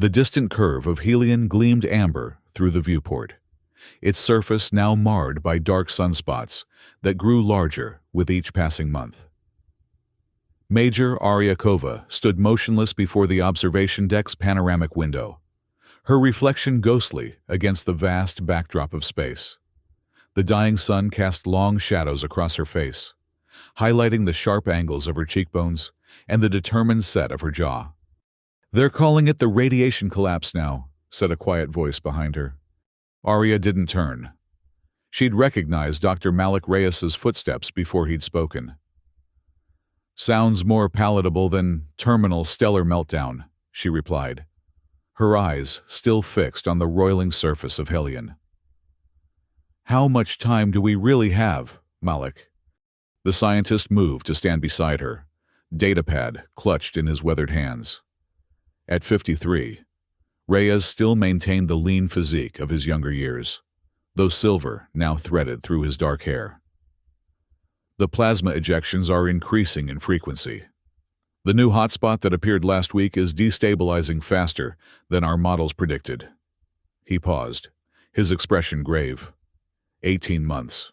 The distant curve of Helion gleamed amber through the viewport, its surface now marred by dark sunspots that grew larger with each passing month. Major Aryakova stood motionless before the observation deck's panoramic window, her reflection ghostly against the vast backdrop of space. The dying sun cast long shadows across her face, highlighting the sharp angles of her cheekbones and the determined set of her jaw. "They're calling it the radiation collapse now," said a quiet voice behind her. Arya didn't turn. She'd recognized Dr. Malik Reyes's footsteps before he'd spoken. "Sounds more palatable than terminal stellar meltdown," she replied, her eyes still fixed on the roiling surface of Helion. "How much time do we really have, Malik?" The scientist moved to stand beside her, datapad clutched in his weathered hands. At 53, Reyes still maintained the lean physique of his younger years, though silver now threaded through his dark hair. "The plasma ejections are increasing in frequency. The new hotspot that appeared last week is destabilizing faster than our models predicted." He paused, his expression grave. 18 months,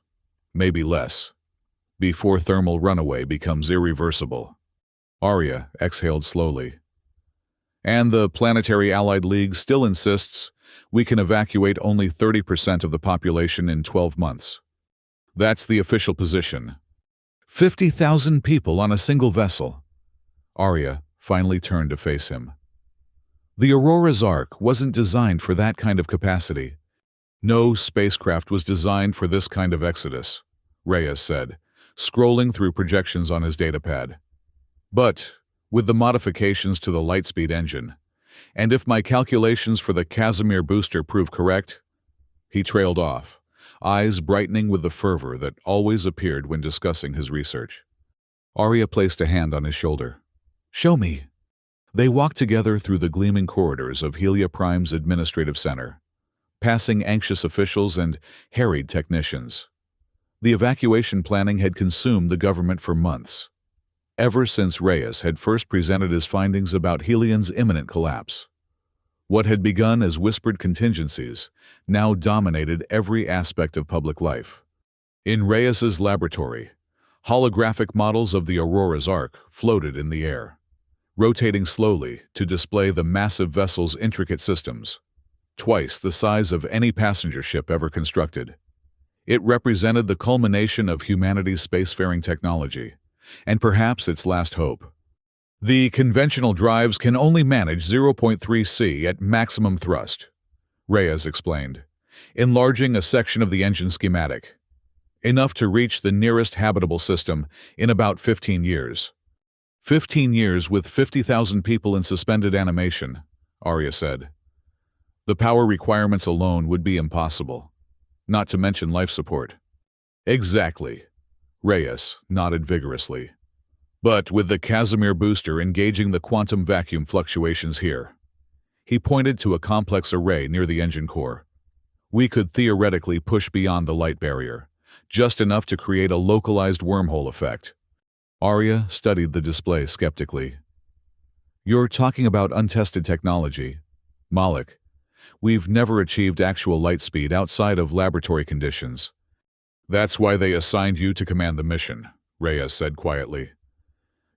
maybe less, before thermal runaway becomes irreversible. Arya exhaled slowly. "And the Planetary Allied League still insists we can evacuate only 30% of the population in 12 months. That's the official position. 50,000 people on a single vessel." Arya finally turned to face him. "The Aurora's arc wasn't designed for that kind of capacity. No spacecraft was designed for this kind of exodus," Reyes said, scrolling through projections on his datapad. "But with the modifications to the Lightspeed engine, and if my calculations for the Casimir booster prove correct..." He trailed off, eyes brightening with the fervor that always appeared when discussing his research. Arya placed a hand on his shoulder. "Show me." They walked together through the gleaming corridors of Helia Prime's administrative center, passing anxious officials and harried technicians. The evacuation planning had consumed the government for months, ever since Reyes had first presented his findings about Helion's imminent collapse. What had begun as whispered contingencies now dominated every aspect of public life. In Reyes's laboratory, holographic models of the Aurora's arc floated in the air, rotating slowly to display the massive vessel's intricate systems, twice the size of any passenger ship ever constructed. It represented the culmination of humanity's spacefaring technology, and perhaps its last hope. "The conventional drives can only manage 0.3 C at maximum thrust," Reyes explained, enlarging a section of the engine schematic. "Enough to reach the nearest habitable system in about 15 years. 15 years with 50,000 people in suspended animation," Arya said. "The power requirements alone would be impossible, not to mention life support." "Exactly," Reyes nodded vigorously. "But with the Casimir booster engaging the quantum vacuum fluctuations here," he pointed to a complex array near the engine core, "we could theoretically push beyond the light barrier, just enough to create a localized wormhole effect." Arya studied the display skeptically. "You're talking about untested technology, Malik. We've never achieved actual light speed outside of laboratory conditions." "That's why they assigned you to command the mission," Reyes said quietly.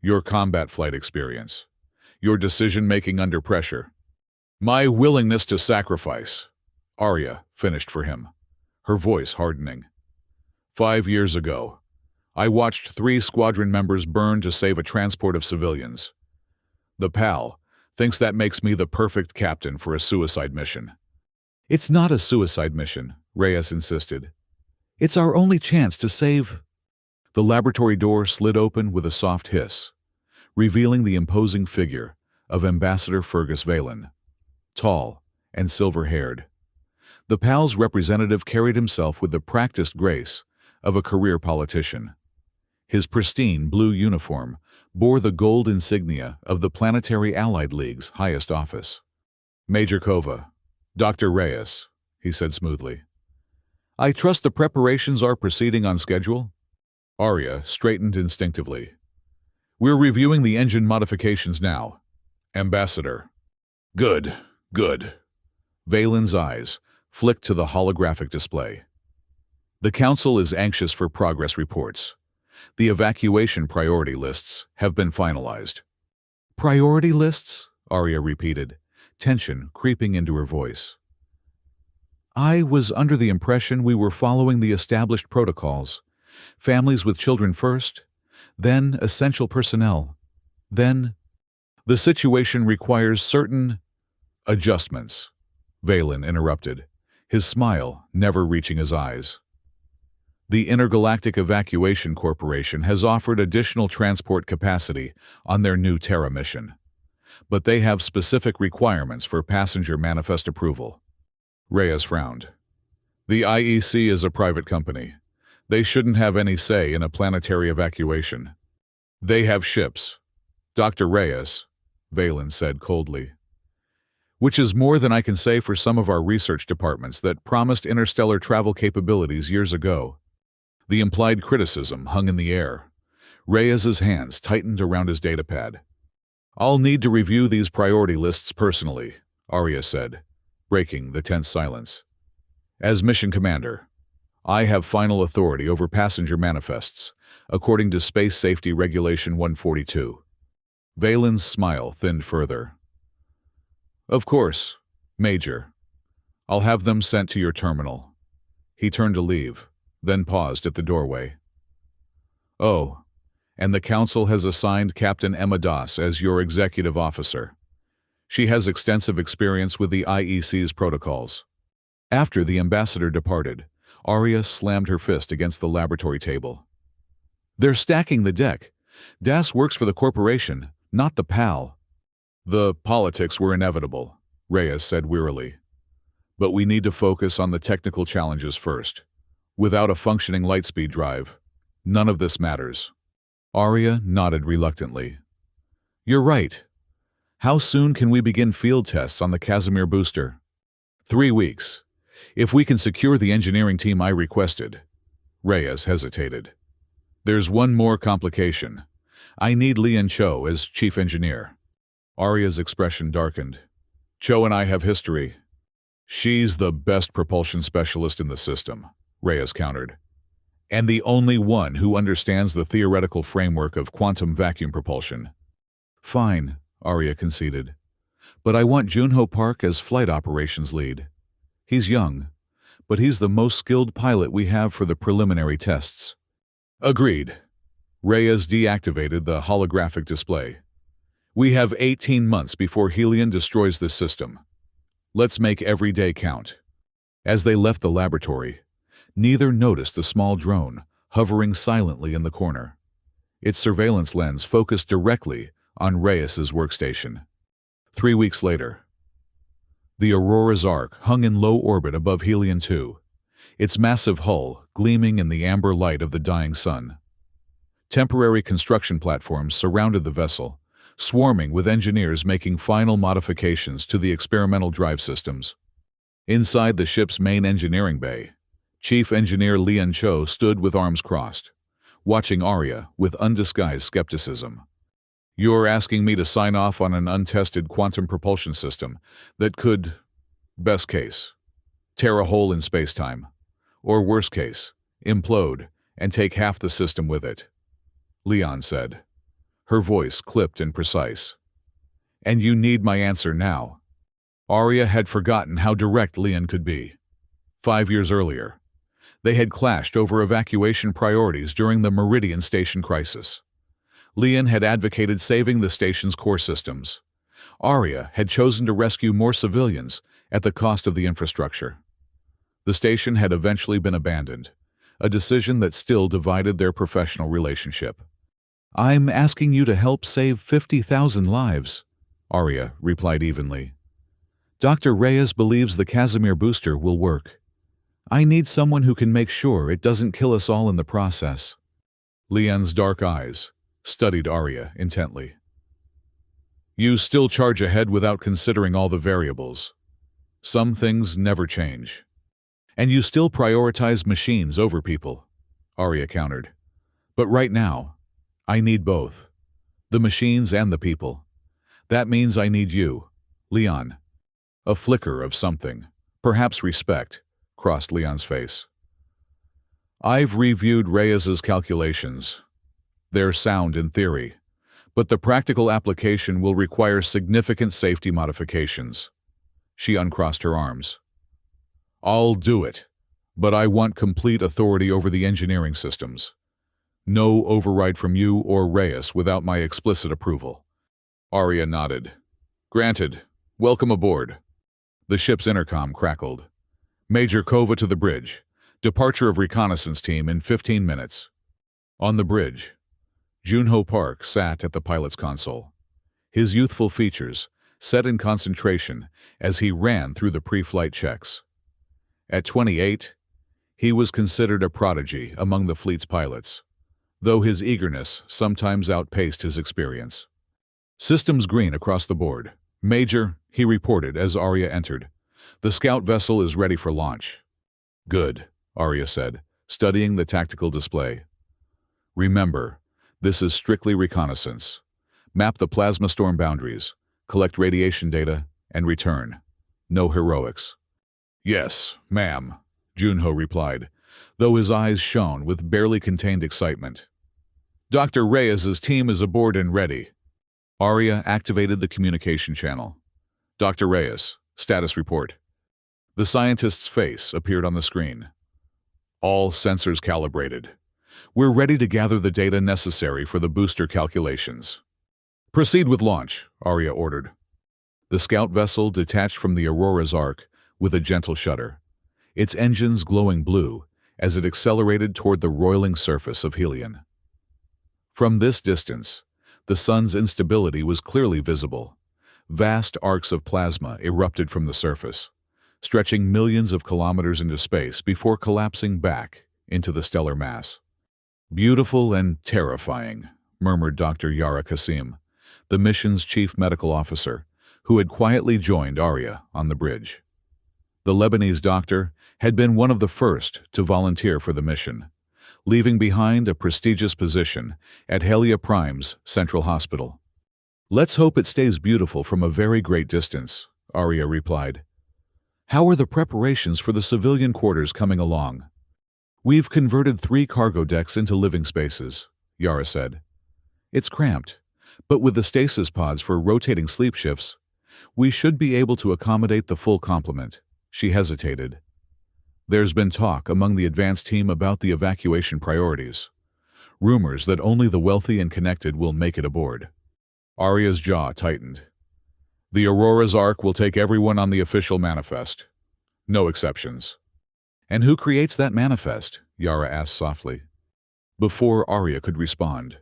"Your combat flight experience, your decision-making under pressure." "My willingness to sacrifice," Arya finished for him, her voice hardening. 5 years ago, I watched 3 squadron members burn to save a transport of civilians. The PAL thinks that makes me the perfect captain for a suicide mission." "It's not a suicide mission," Reyes insisted. "It's our only chance to save..." The laboratory door slid open with a soft hiss, revealing the imposing figure of Ambassador Fergus Valen, tall and silver-haired. The PAL's representative carried himself with the practiced grace of a career politician. His pristine blue uniform bore the gold insignia of the Planetary Allied League's highest office. "Major Kova, Dr. Reyes," he said smoothly. "I trust the preparations are proceeding on schedule?" Arya straightened instinctively. "We're reviewing the engine modifications now, Ambassador." "Good," Good. Valen's eyes flicked to the holographic display. The Council is anxious for progress reports. The evacuation priority lists have been finalized. Priority lists? Arya repeated, tension creeping into her voice. I was under the impression we were following the established protocols. Families with children first, then essential personnel, then... The situation requires certain adjustments, Valen interrupted, his smile never reaching his eyes. The Intergalactic Evacuation Corporation has offered additional transport capacity on their new Terra mission, but they have specific requirements for passenger manifest approval. Reyes frowned. The IEC is a private company. They shouldn't have any say in a planetary evacuation. They have ships. Dr. Reyes, Valen said coldly. Which is more than I can say for some of our research departments that promised interstellar travel capabilities years ago. The implied criticism hung in the air. Reyes's hands tightened around his datapad. I'll need to review these priority lists personally, Arya said, breaking the tense silence. As mission commander, I have final authority over passenger manifests, according to Space Safety Regulation 142. Valen's smile thinned further. Of course, Major. I'll have them sent to your terminal. He turned to leave, then paused at the doorway. Oh, and the Council has assigned Captain Emma Das as your executive officer. She has extensive experience with the IEC's protocols. After the ambassador departed, Arya slammed her fist against the laboratory table. They're stacking the deck. Das works for the corporation, not the PAL. The politics were inevitable, Reyes said wearily. But we need to focus on the technical challenges first. Without a functioning Lightspeed drive, none of this matters. Arya nodded reluctantly. You're right. How soon can we begin field tests on the Casimir booster? 3 weeks. If we can secure the engineering team I requested. Reyes hesitated. There's one more complication. I need Lian Cho as chief engineer. Arya's expression darkened. Cho and I have history. She's the best propulsion specialist in the system, Reyes countered. And the only one who understands the theoretical framework of quantum vacuum propulsion. Fine, Arya conceded. But I want Junho Park as flight operations lead. He's young, but he's the most skilled pilot we have for the preliminary tests. Agreed. Reyes deactivated the holographic display. We have 18 months before Helion destroys this system. Let's make every day count. As they left the laboratory, neither noticed the small drone hovering silently in the corner. Its surveillance lens focused directly on Reyes's workstation. 3 weeks later, the Aurora's arc hung in low orbit above Helion 2, its massive hull gleaming in the amber light of the dying sun. Temporary construction platforms surrounded the vessel, swarming with engineers making final modifications to the experimental drive systems. Inside the ship's main engineering bay, Chief Engineer Lian Cho stood with arms crossed, watching Arya with undisguised skepticism. You're asking me to sign off on an untested quantum propulsion system that could, best case, tear a hole in space-time, or worst case, implode and take half the system with it, Leon said, her voice clipped and precise. And you need my answer now. Arya had forgotten how direct Leon could be. 5 years earlier, they had clashed over evacuation priorities during the Meridian Station crisis. Leon had advocated saving the station's core systems. Arya had chosen to rescue more civilians at the cost of the infrastructure. The station had eventually been abandoned, a decision that still divided their professional relationship. I'm asking you to help save 50,000 lives, Arya replied evenly. Dr. Reyes believes the Casimir booster will work. I need someone who can make sure it doesn't kill us all in the process. Leon's dark eyes studied Arya intently. You still charge ahead without considering all the variables. Some things never change. And you still prioritize machines over people, Arya countered. But right now, I need both. The machines and the people. That means I need you, Leon. A flicker of something, perhaps respect, crossed Leon's face. I've reviewed Reyes's calculations. They're sound in theory, but the practical application will require significant safety modifications. She uncrossed her arms. I'll do it, but I want complete authority over the engineering systems. No override from you or Reyes without my explicit approval. Arya nodded. Granted. Welcome aboard. The ship's intercom crackled. Major Kova to the bridge. Departure of reconnaissance team in 15 minutes. On the bridge, Junho Park sat at the pilot's console. His youthful features set in concentration as he ran through the pre-flight checks. At 28, he was considered a prodigy among the fleet's pilots, though his eagerness sometimes outpaced his experience. Systems green across the board. Major, he reported as Arya entered. The scout vessel is ready for launch. Good, Arya said, studying the tactical display. Remember, this is strictly reconnaissance. Map the plasma storm boundaries, collect radiation data, and return. No heroics. Yes, ma'am, Junho replied, though his eyes shone with barely contained excitement. Dr. Reyes's team is aboard and ready. Arya activated the communication channel. Dr. Reyes, status report. The scientist's face appeared on the screen. All sensors calibrated. We're ready to gather the data necessary for the booster calculations. Proceed with launch, Arya ordered. The scout vessel detached from the Aurora's arc with a gentle shudder, its engines glowing blue as it accelerated toward the roiling surface of Helion. From this distance, the sun's instability was clearly visible. Vast arcs of plasma erupted from the surface, stretching millions of kilometers into space before collapsing back into the stellar mass. Beautiful and terrifying, murmured Dr. Yara Kasim, the mission's chief medical officer, who had quietly joined Arya on the bridge. The Lebanese doctor had been one of the first to volunteer for the mission, leaving behind a prestigious position at Helia Prime's Central Hospital. Let's hope it stays beautiful from a very great distance, Arya replied. How are the preparations for the civilian quarters coming along? We've converted 3 cargo decks into living spaces, Yara said. It's cramped, but with the stasis pods for rotating sleep shifts, we should be able to accommodate the full complement. She hesitated. There's been talk among the advanced team about the evacuation priorities. Rumors that only the wealthy and connected will make it aboard. Arya's jaw tightened. The Aurora's arc will take everyone on the official manifest. No exceptions. And who creates that manifest? Yara asked softly. Before Arya could respond,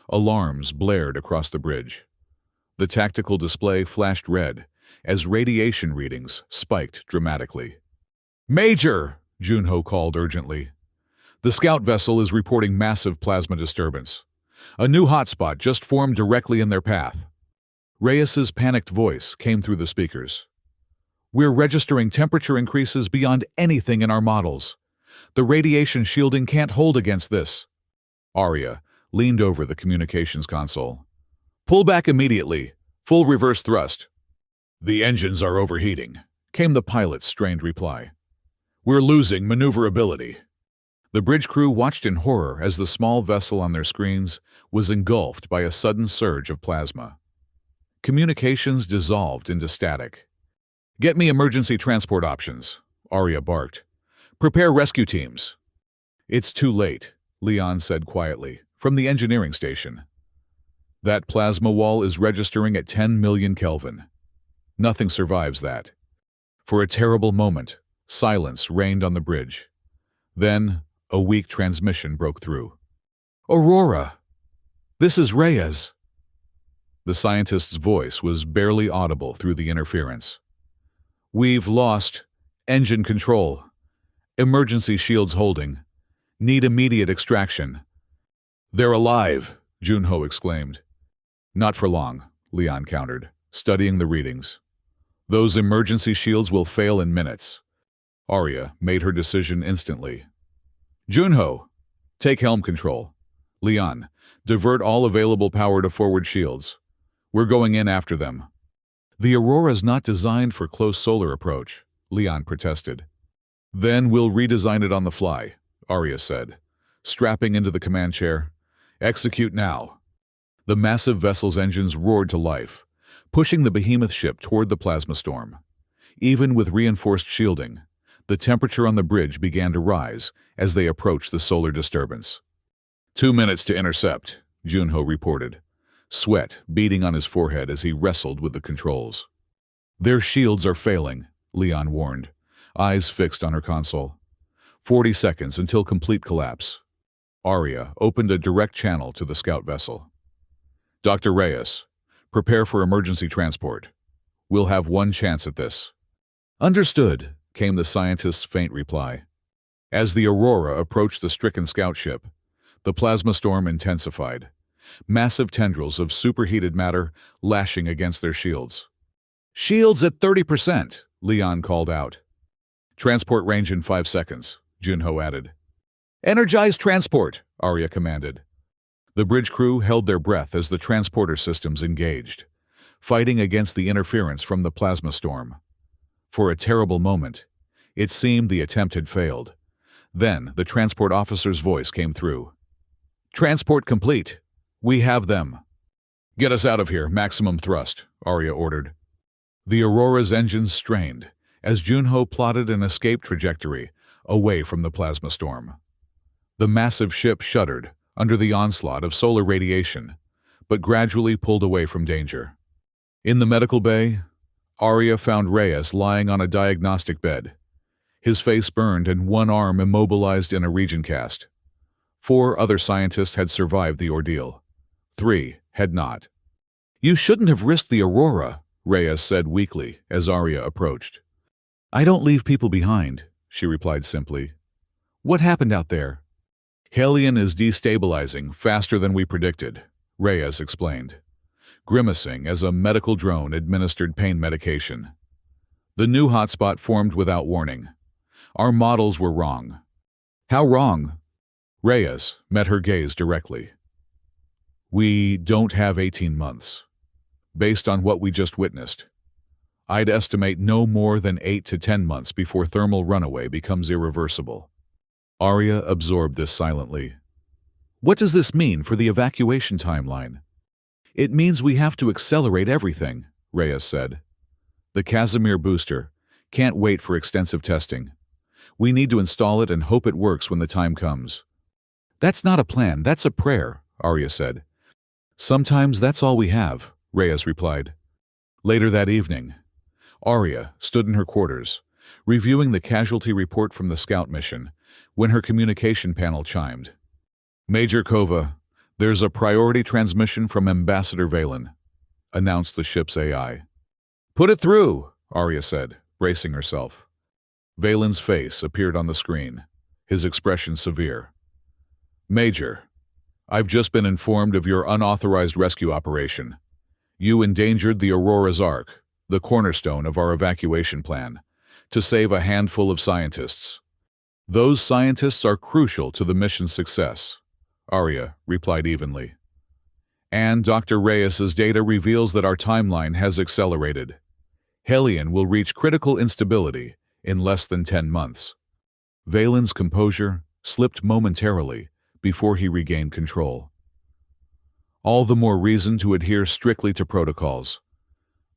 alarms blared across the bridge. The tactical display flashed red as radiation readings spiked dramatically. Major! Junho called urgently. The scout vessel is reporting massive plasma disturbance. A new hotspot just formed directly in their path. Reyes's panicked voice came through the speakers. We're registering temperature increases beyond anything in our models. The radiation shielding can't hold against this. Arya leaned over the communications console. Pull back immediately. Full reverse thrust. The engines are overheating, came the pilot's strained reply. We're losing maneuverability. The bridge crew watched in horror as the small vessel on their screens was engulfed by a sudden surge of plasma. Communications dissolved into static. Get me emergency transport options, Arya barked. Prepare rescue teams. It's too late, Leon said quietly, from the engineering station. That plasma wall is registering at 10 million Kelvin. Nothing survives that. For a terrible moment, silence reigned on the bridge. Then, a weak transmission broke through. Aurora! This is Reyes! The scientist's voice was barely audible through the interference. We've lost engine control. Emergency shields holding. Need immediate extraction. They're alive, Junho exclaimed. Not for long, Leon countered, studying the readings. Those emergency shields will fail in minutes. Arya made her decision instantly. Junho, take helm control. Leon, divert all available power to forward shields. We're going in after them. The Aurora's not designed for close solar approach, Leon protested. Then we'll redesign it on the fly, Arya said, strapping into the command chair. Execute now. The massive vessel's engines roared to life, pushing the behemoth ship toward the plasma storm. Even with reinforced shielding, the temperature on the bridge began to rise as they approached the solar disturbance. 2 minutes to intercept, Junho reported, sweat beading on his forehead as he wrestled with the controls. Their shields are failing, Leon warned, eyes fixed on her console. 40 seconds until complete collapse. Arya opened a direct channel to the scout vessel. Dr. Reyes, prepare for emergency transport. We'll have one chance at this. Understood, came the scientist's faint reply. As the Aurora approached the stricken scout ship, the plasma storm intensified, massive tendrils of superheated matter lashing against their shields. Shields at 30%, Leon called out. Transport range in 5 seconds, Junho added. Energize transport, Arya commanded. The bridge crew held their breath as the transporter systems engaged, fighting against the interference from the plasma storm. For a terrible moment, it seemed the attempt had failed. Then the transport officer's voice came through. Transport complete. We have them. Get us out of here, maximum thrust, Arya ordered. The Aurora's engines strained as Junho plotted an escape trajectory away from the plasma storm. The massive ship shuddered under the onslaught of solar radiation, but gradually pulled away from danger. In the medical bay, Arya found Reyes lying on a diagnostic bed, his face burned and one arm immobilized in a region cast. 4 other scientists had survived the ordeal. 3 had not. You shouldn't have risked the Aurora, Reyes said weakly as Arya approached. I don't leave people behind, she replied simply. What happened out there? Hellion is destabilizing faster than we predicted, Reyes explained, grimacing as a medical drone administered pain medication. The new hotspot formed without warning. Our models were wrong. How wrong? Reyes met her gaze directly. We don't have 18 months. Based on what we just witnessed, I'd estimate no more than 8 to 10 months before thermal runaway becomes irreversible. Arya absorbed this silently. What does this mean for the evacuation timeline? It means we have to accelerate everything, Reyes said. The Casimir booster can't wait for extensive testing. We need to install it and hope it works when the time comes. That's not a plan, that's a prayer, Arya said. Sometimes that's all we have, Reyes replied. Later that evening, Arya stood in her quarters, reviewing the casualty report from the scout mission, when her communication panel chimed. Major Kova, there's a priority transmission from Ambassador Valen, announced the ship's AI. Put it through, Arya said, bracing herself. Valen's face appeared on the screen, his expression severe. Major, I've just been informed of your unauthorized rescue operation. You endangered the Aurora's Ark, the cornerstone of our evacuation plan, to save a handful of scientists. Those scientists are crucial to the mission's success, Arya replied evenly. And Dr. Reyes's data reveals that our timeline has accelerated. Hellion will reach critical instability in less than 10 months. Valen's composure slipped momentarily before he regained control. All the more reason to adhere strictly to protocols.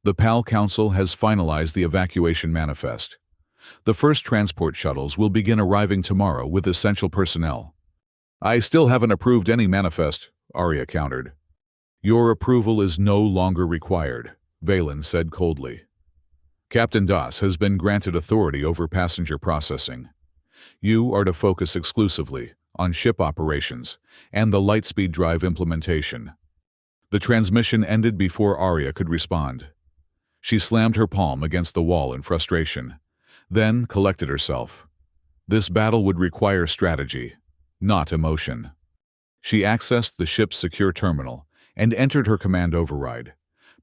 The PAL Council has finalized the evacuation manifest. The first transport shuttles will begin arriving tomorrow with essential personnel. I still haven't approved any manifest, Arya countered. Your approval is no longer required, Valen said coldly. Captain Das has been granted authority over passenger processing. You are to focus exclusively on ship operations and the Lightspeed drive implementation. The transmission ended before Arya could respond. She slammed her palm against the wall in frustration, then collected herself. This battle would require strategy, not emotion. She accessed the ship's secure terminal and entered her command override,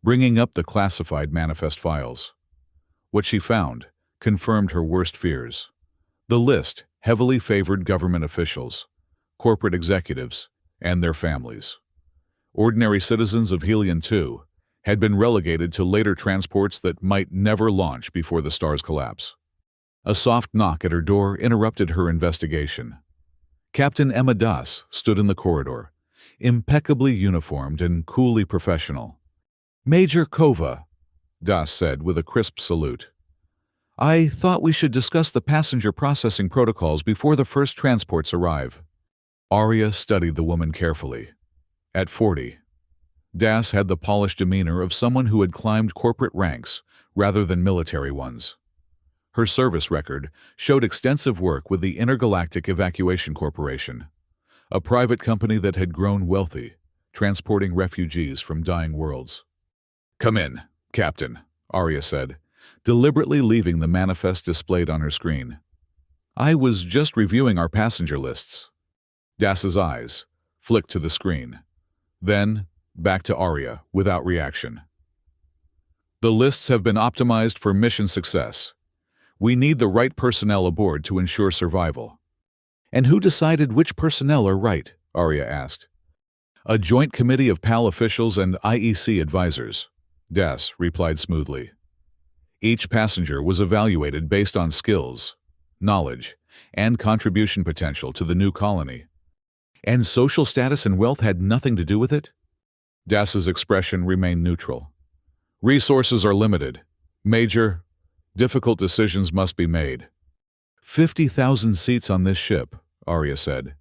bringing up the classified manifest files. What she found confirmed her worst fears. The list heavily favored government officials, corporate executives, and their families. Ordinary citizens of Helion 2 had been relegated to later transports that might never launch before the star's collapse. A soft knock at her door interrupted her investigation. Captain Emma Das stood in the corridor, impeccably uniformed and coolly professional. "Major Kova," Das said with a crisp salute. "I thought we should discuss the passenger processing protocols before the first transports arrive." Arya studied the woman carefully. At 40, Das had the polished demeanor of someone who had climbed corporate ranks rather than military ones. Her service record showed extensive work with the Intergalactic Evacuation Corporation, a private company that had grown wealthy, transporting refugees from dying worlds. "Come in, Captain," Arya said, deliberately leaving the manifest displayed on her screen. "I was just reviewing our passenger lists." Das's eyes flicked to the screen, then back to Arya without reaction. "The lists have been optimized for mission success. We need the right personnel aboard to ensure survival." "And who decided which personnel are right?" Arya asked. "A joint committee of PAL officials and IEC advisors," Das replied smoothly. "Each passenger was evaluated based on skills, knowledge, and contribution potential to the new colony." "And social status and wealth had nothing to do with it?" Das's expression remained neutral. "Resources are limited. Major, difficult decisions must be made." 50,000 seats on this ship, Arya said.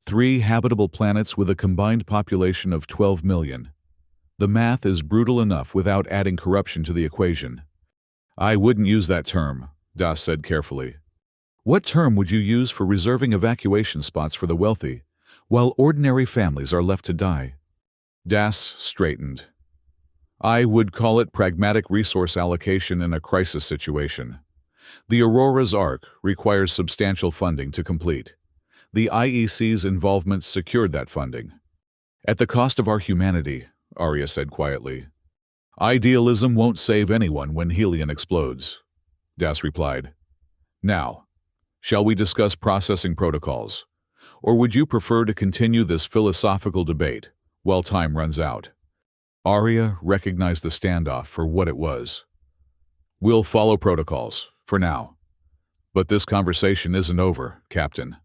3 habitable planets with a combined population of 12 million. The math is brutal enough without adding corruption to the equation. "I wouldn't use that term," Das said carefully. "What term would you use for reserving evacuation spots for the wealthy, while ordinary families are left to die?" Das straightened. "I would call it pragmatic resource allocation in a crisis situation. The Aurora's arc requires substantial funding to complete. The IEC's involvement secured that funding." "At the cost of our humanity," Arya said quietly. "Idealism won't save anyone when Helion explodes," Das replied. "Now, shall we discuss processing protocols? Or would you prefer to continue this philosophical debate while time runs out?" Arya recognized the standoff for what it was. "We'll follow protocols, for now. But this conversation isn't over, Captain."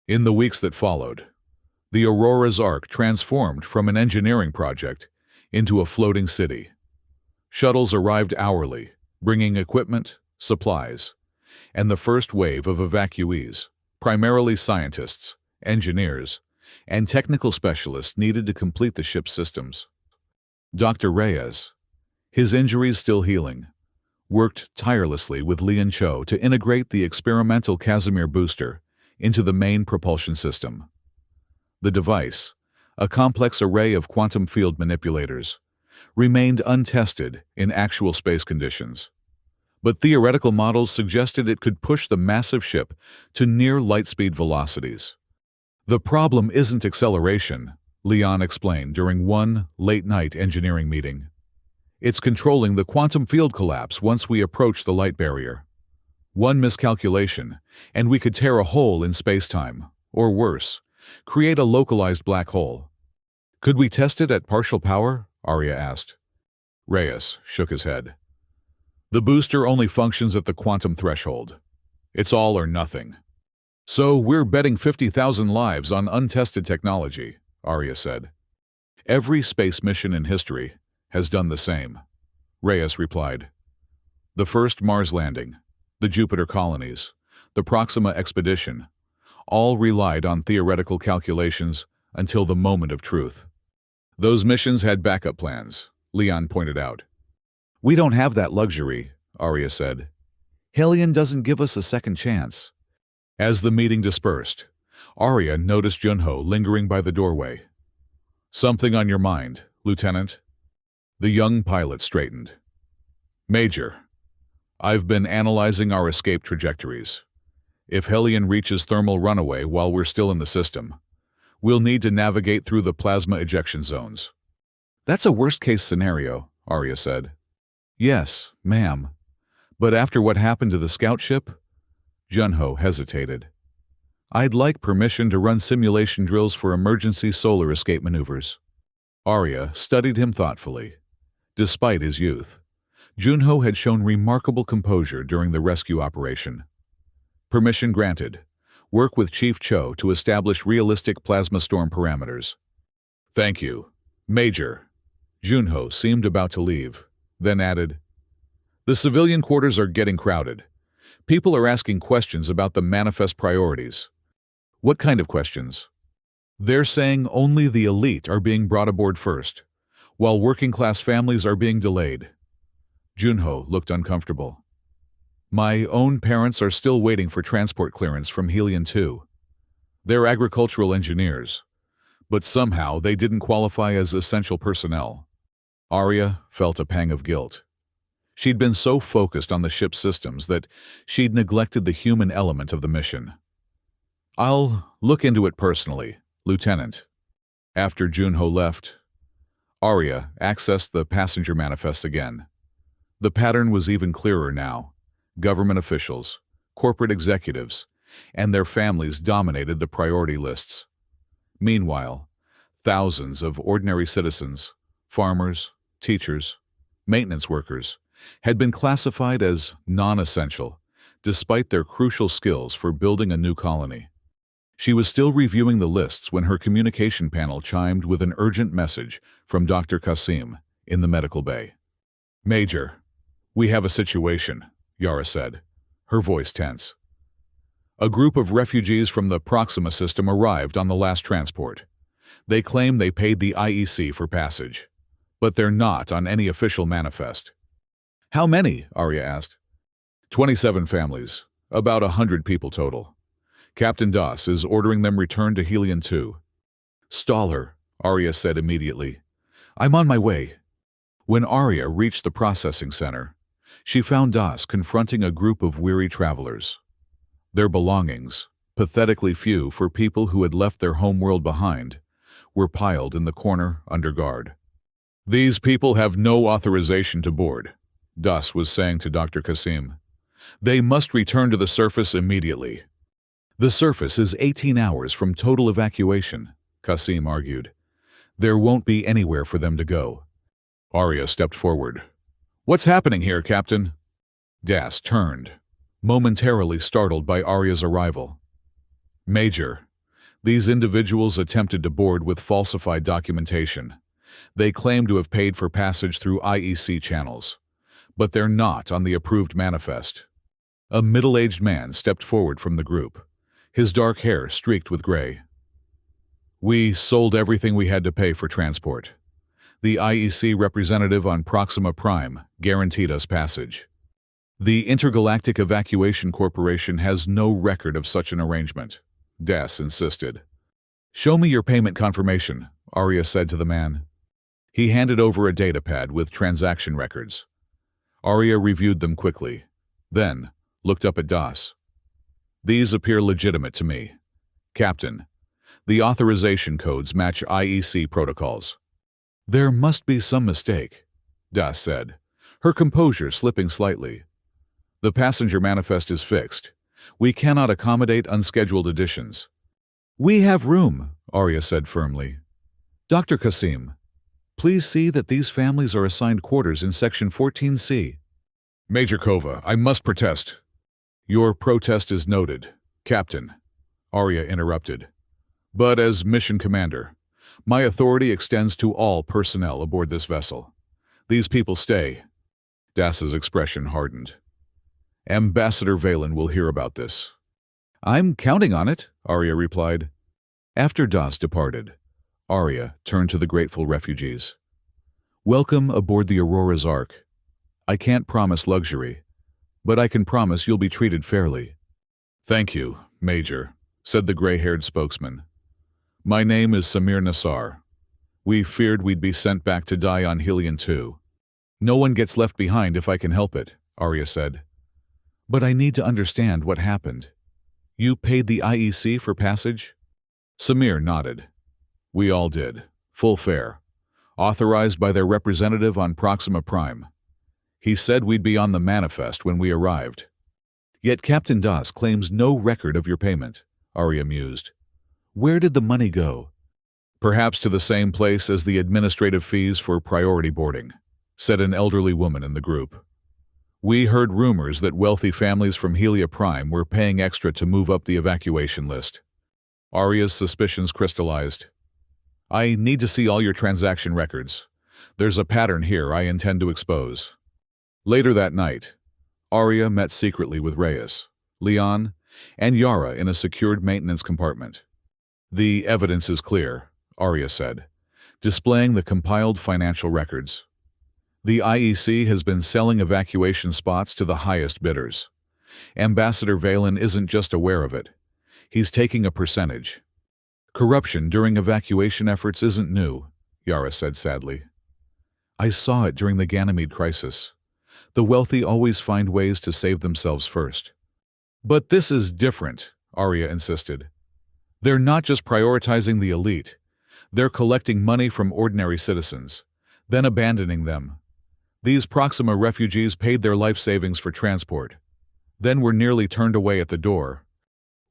In the weeks that followed, the Aurora's arc transformed from an engineering project into a floating city. Shuttles arrived hourly, bringing equipment, supplies, and the first wave of evacuees, primarily scientists, engineers, and technical specialists needed to complete the ship's systems. Dr. Reyes, his injuries still healing, worked tirelessly with Lian Cho to integrate the experimental Casimir booster into the main propulsion system. The device, a complex array of quantum field manipulators, remained untested in actual space conditions. But theoretical models suggested it could push the massive ship to near lightspeed velocities. "The problem isn't acceleration," Leon explained during one late-night engineering meeting. "It's controlling the quantum field collapse once we approach the light barrier. One miscalculation, and we could tear a hole in space-time, or worse, create a localized black hole." "Could we test it at partial power?" Arya asked. Reyes shook his head. "The booster only functions at the quantum threshold. It's all or nothing." "So we're betting 50,000 lives on untested technology," Arya said. "Every space mission in history has done the same," Reyes replied. "The first Mars landing, the Jupiter colonies, the Proxima expedition, all relied on theoretical calculations until the moment of truth. Those missions had backup plans," Leon pointed out. "We don't have that luxury," Arya said. "Helion doesn't give us a second chance." As the meeting dispersed, Arya noticed Junho lingering by the doorway. "Something on your mind, Lieutenant?" The young pilot straightened. "Major, I've been analyzing our escape trajectories. If Helion reaches thermal runaway while we're still in the system, we'll need to navigate through the plasma ejection zones." "That's a worst-case scenario," Arya said. "Yes, ma'am. But after what happened to the scout ship?" Junho hesitated. "I'd like permission to run simulation drills for emergency solar escape maneuvers." Arya studied him thoughtfully. Despite his youth, Junho had shown remarkable composure during the rescue operation. Permission granted. Work with Chief Cho to establish realistic plasma storm parameters. Thank you, Major. Junho seemed about to leave, then added, The civilian quarters are getting crowded. People are asking questions about the manifest priorities. What kind of questions? They're saying only the elite are being brought aboard first, while working-class families are being delayed. Junho looked uncomfortable. My own parents are still waiting for transport clearance from Helion 2. They're agricultural engineers, but somehow they didn't qualify as essential personnel. Arya felt a pang of guilt. She'd been so focused on the ship's systems that she'd neglected the human element of the mission. I'll look into it personally, Lieutenant. After Junho left, Arya accessed the passenger manifests again. The pattern was even clearer now. Government officials, corporate executives, and their families dominated the priority lists. Meanwhile, thousands of ordinary citizens, farmers, teachers, maintenance workers, had been classified as non-essential, despite their crucial skills for building a new colony. She was still reviewing the lists when her communication panel chimed with an urgent message from Dr. Qasim in the medical bay. Major, we have a situation, Yara said, her voice tense. A group of refugees from the Proxima system arrived on the last transport. They claim they paid the IEC for passage, but they're not on any official manifest. How many? Arya asked. 27 families, about 100 people total. Captain Das is ordering them returned to Helion 2. Stall her, Arya said immediately. I'm on my way. When Arya reached the processing center, she found Das confronting a group of weary travelers. Their belongings, pathetically few for people who had left their homeworld behind, were piled in the corner under guard. These people have no authorization to board, Das was saying to Dr. Qasim. They must return to the surface immediately. The surface is 18 hours from total evacuation, Qasim argued. There won't be anywhere for them to go. Arya stepped forward. What's happening here, Captain? Das turned, momentarily startled by Arya's arrival. Major, these individuals attempted to board with falsified documentation. They claim to have paid for passage through IEC channels, but they're not on the approved manifest. A middle-aged man stepped forward from the group, his dark hair streaked with gray. We sold everything we had to pay for transport. The IEC representative on Proxima Prime guaranteed us passage. The Intergalactic Evacuation Corporation has no record of such an arrangement, Das insisted. Show me your payment confirmation, Arya said to the man. He handed over a datapad with transaction records. Arya reviewed them quickly, then looked up at Das. These appear legitimate to me. Captain, the authorization codes match IEC protocols. There must be some mistake, Das said, her composure slipping slightly. The passenger manifest is fixed. We cannot accommodate unscheduled additions. We have room, Arya said firmly. Dr. Qasim, please see that these families are assigned quarters in Section 14C. Major Kova, I must protest. Your protest is noted, Captain, Arya interrupted. But as mission commander, my authority extends to all personnel aboard this vessel. These people stay. Das's expression hardened. Ambassador Valen will hear about this. I'm counting on it, Arya replied. After Das departed, Arya turned to the grateful refugees. Welcome aboard the Aurora's Ark. I can't promise luxury, but I can promise you'll be treated fairly. Thank you, Major, said the gray-haired spokesman. My name is Samir Nassar. We feared we'd be sent back to die on Helion 2. No one gets left behind if I can help it, Arya said. But I need to understand what happened. You paid the IEC for passage? Samir nodded. We all did. Full fare. Authorized by their representative on Proxima Prime. He said we'd be on the manifest when we arrived. Yet Captain Das claims no record of your payment, Arya mused. Where did the money go? Perhaps to the same place as the administrative fees for priority boarding, said an elderly woman in the group. We heard rumors that wealthy families from Helia Prime were paying extra to move up the evacuation list. Arya's suspicions crystallized. I need to see all your transaction records. There's a pattern here I intend to expose. Later that night, Arya met secretly with Reyes, Leon, and Yara in a secured maintenance compartment. The evidence is clear, Arya said, displaying the compiled financial records. The IEC has been selling evacuation spots to the highest bidders. Ambassador Valen isn't just aware of it. He's taking a percentage. Corruption during evacuation efforts isn't new, Yara said sadly. I saw it during the Ganymede crisis. The wealthy always find ways to save themselves first. But this is different, Arya insisted. They're not just prioritizing the elite. They're collecting money from ordinary citizens, then abandoning them. These Proxima refugees paid their life savings for transport, then were nearly turned away at the door.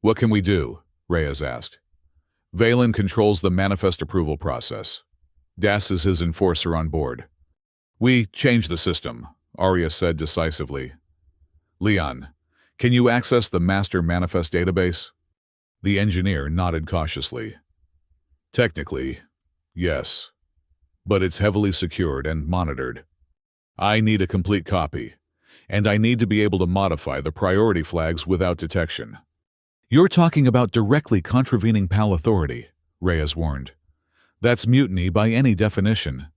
What can we do? Reyes asked. Valen controls the manifest approval process. Das is his enforcer on board. We change the system, Arya said decisively. Leon, can you access the master manifest database? The engineer nodded cautiously. Technically, yes, but it's heavily secured and monitored. I need a complete copy, and I need to be able to modify the priority flags without detection. You're talking about directly contravening PAL authority, Reyes warned. That's mutiny by any definition.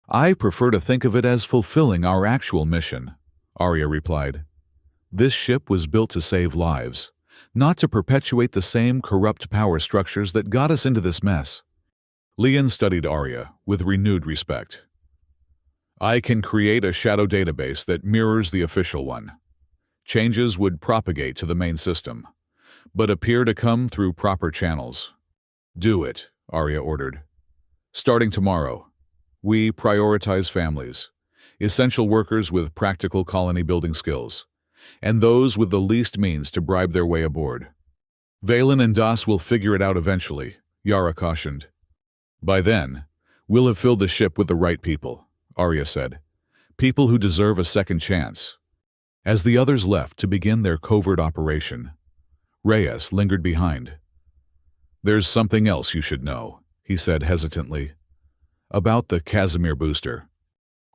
I prefer to think of it as fulfilling our actual mission, Arya replied. This ship was built to save lives, not to perpetuate the same corrupt power structures that got us into this mess. Leon studied Arya with renewed respect. I can create a shadow database that mirrors the official one. Changes would propagate to the main system, but appear to come through proper channels. Do it, Arya ordered. Starting tomorrow, we prioritize families, essential workers with practical colony-building skills, and those with the least means to bribe their way aboard. Valen and Das will figure it out eventually, Yara cautioned. By then, we'll have filled the ship with the right people, Arya said. People who deserve a second chance. As the others left to begin their covert operation, Reyes lingered behind. There's something else you should know, he said hesitantly. About the Casimir booster.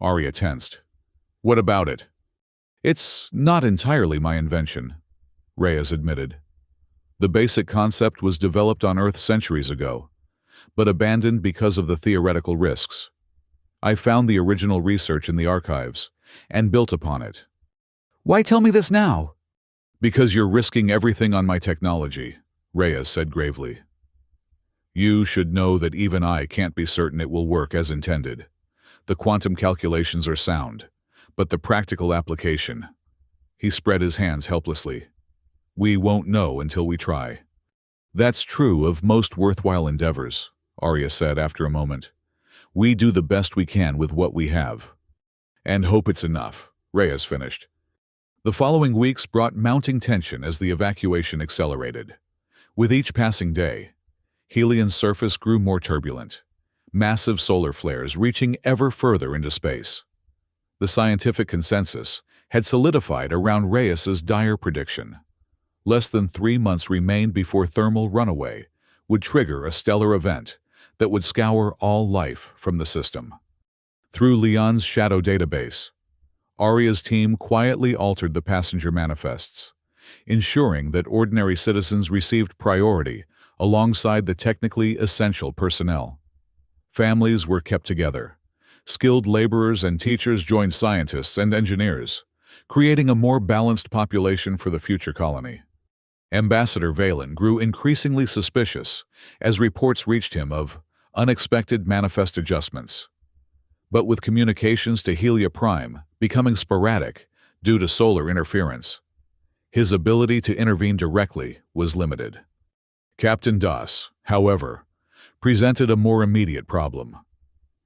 Arya tensed. What about it? It's not entirely my invention, Reyes admitted. The basic concept was developed on Earth centuries ago, but abandoned because of the theoretical risks. I found the original research in the archives and built upon it. Why tell me this now? Because you're risking everything on my technology, Reyes said gravely. You should know that even I can't be certain it will work as intended. The quantum calculations are sound, but the practical application. He spread his hands helplessly. We won't know until we try. That's true of most worthwhile endeavors, Arya said after a moment. We do the best we can with what we have. And hope it's enough, Reyes finished. The following weeks brought mounting tension as the evacuation accelerated. With each passing day, Helion's surface grew more turbulent, massive solar flares reaching ever further into space. The scientific consensus had solidified around Reyes's dire prediction. Less than 3 months remained before thermal runaway would trigger a stellar event that would scour all life from the system. Through Leon's shadow database, Arya's team quietly altered the passenger manifests, ensuring that ordinary citizens received priority alongside the technically essential personnel. Families were kept together. Skilled laborers and teachers joined scientists and engineers, creating a more balanced population for the future colony. Ambassador Valen grew increasingly suspicious as reports reached him of unexpected manifest adjustments. But with communications to Helia Prime becoming sporadic due to solar interference, his ability to intervene directly was limited. Captain Das, however, presented a more immediate problem.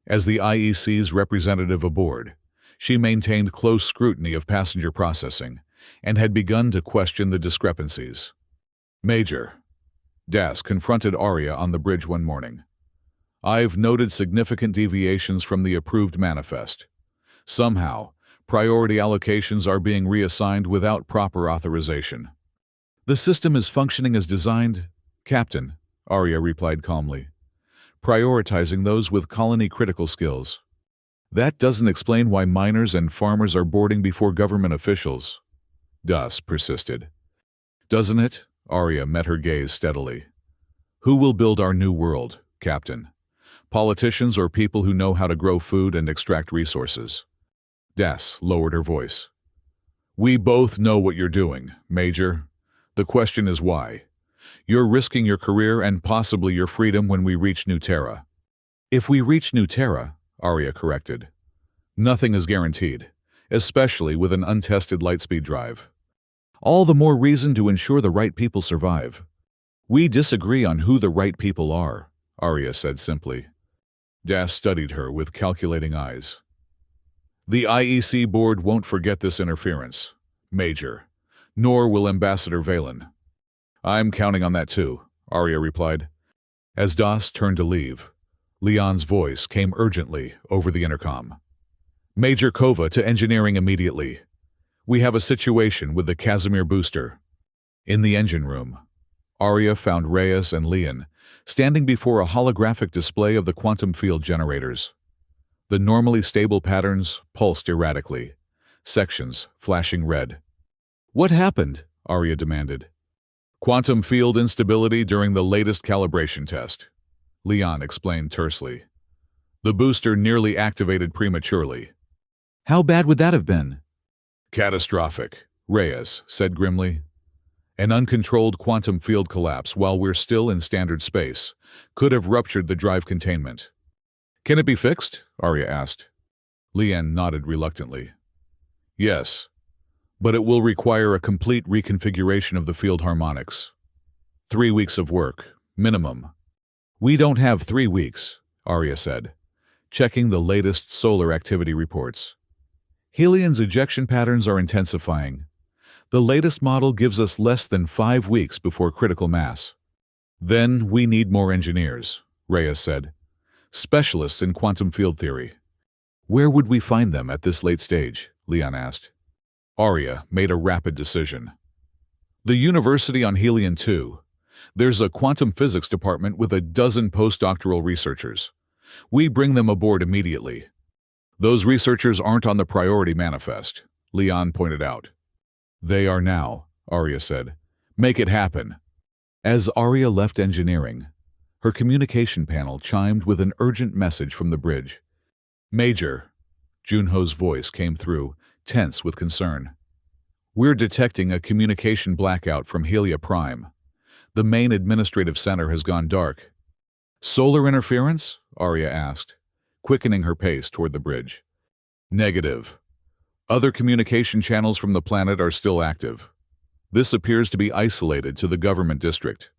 As the IEC's representative aboard, she maintained close scrutiny of passenger processing and had begun to question the discrepancies. Major, Das confronted Arya on the bridge one morning. I've noted significant deviations from the approved manifest. Somehow, priority allocations are being reassigned without proper authorization. The system is functioning as designed, Captain, Arya replied calmly, prioritizing those with colony-critical skills. That doesn't explain why miners and farmers are boarding before government officials. Das persisted. Doesn't it? Arya met her gaze steadily. Who will build our new world, Captain? Politicians or people who know how to grow food and extract resources? Das lowered her voice. We both know what you're doing, Major. The question is why. You're risking your career and possibly your freedom when we reach New Terra. If we reach New Terra, Arya corrected. Nothing is guaranteed, especially with an untested Lightspeed drive. All the more reason to ensure the right people survive. We disagree on who the right people are, Arya said simply. Das studied her with calculating eyes. The IEC board won't forget this interference, Major, nor will Ambassador Valen. I'm counting on that too, Arya replied. As Das turned to leave, Leon's voice came urgently over the intercom. Major Kova to engineering immediately. We have a situation with the Casimir booster. In the engine room, Arya found Reyes and Leon standing before a holographic display of the quantum field generators. The normally stable patterns pulsed erratically, sections flashing red. What happened? Arya demanded. Quantum field instability during the latest calibration test, Leon explained tersely. The booster nearly activated prematurely. How bad would that have been? Catastrophic, Reyes said grimly. An uncontrolled quantum field collapse while we're still in standard space could have ruptured the drive containment. Can it be fixed? Arya asked. Leon nodded reluctantly. Yes, but it will require a complete reconfiguration of the field harmonics. 3 weeks of work, minimum. We don't have 3 weeks, Arya said, checking the latest solar activity reports. Helion's ejection patterns are intensifying. The latest model gives us less than 5 weeks before critical mass. Then we need more engineers, Reyes said. Specialists in quantum field theory. Where would we find them at this late stage? Leon asked. Arya made a rapid decision. The university on Helion 2. There's a quantum physics department with a dozen postdoctoral researchers. We bring them aboard immediately. Those researchers aren't on the priority manifest, Leon pointed out. They are now, Arya said. Make it happen. As Arya left engineering, her communication panel chimed with an urgent message from the bridge. Major, Junho's voice came through, tense with concern. We're detecting a communication blackout from Helia Prime. The main administrative center has gone dark. Solar interference? Arya asked, quickening her pace toward the bridge. Negative. Other communication channels from the planet are still active. This appears to be isolated to the government district.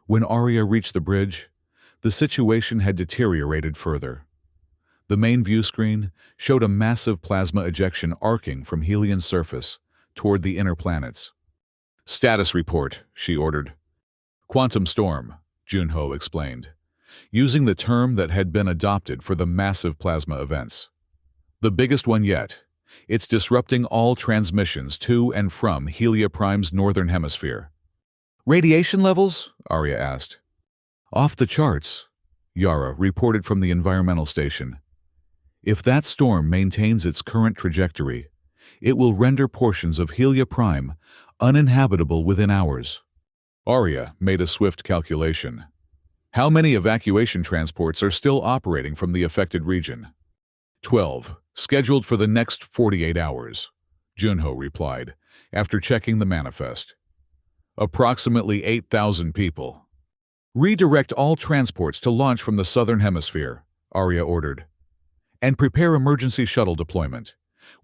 When Arya reached the bridge, the situation had deteriorated further. The main view screen showed a massive plasma ejection arcing from Helion's surface toward the inner planets. Status report, she ordered. Quantum storm, Junho explained, using the term that had been adopted for the massive plasma events. The biggest one yet. It's disrupting all transmissions to and from Helia Prime's northern hemisphere. Radiation levels? Arya asked. Off the charts, Yara reported from the environmental station. If that storm maintains its current trajectory, it will render portions of Helia Prime uninhabitable within hours. Arya made a swift calculation. How many evacuation transports are still operating from the affected region? 12, scheduled for the next 48 hours, Junho replied, after checking the manifest. Approximately 8,000 people. Redirect all transports to launch from the southern hemisphere, Arya ordered. And prepare emergency shuttle deployment.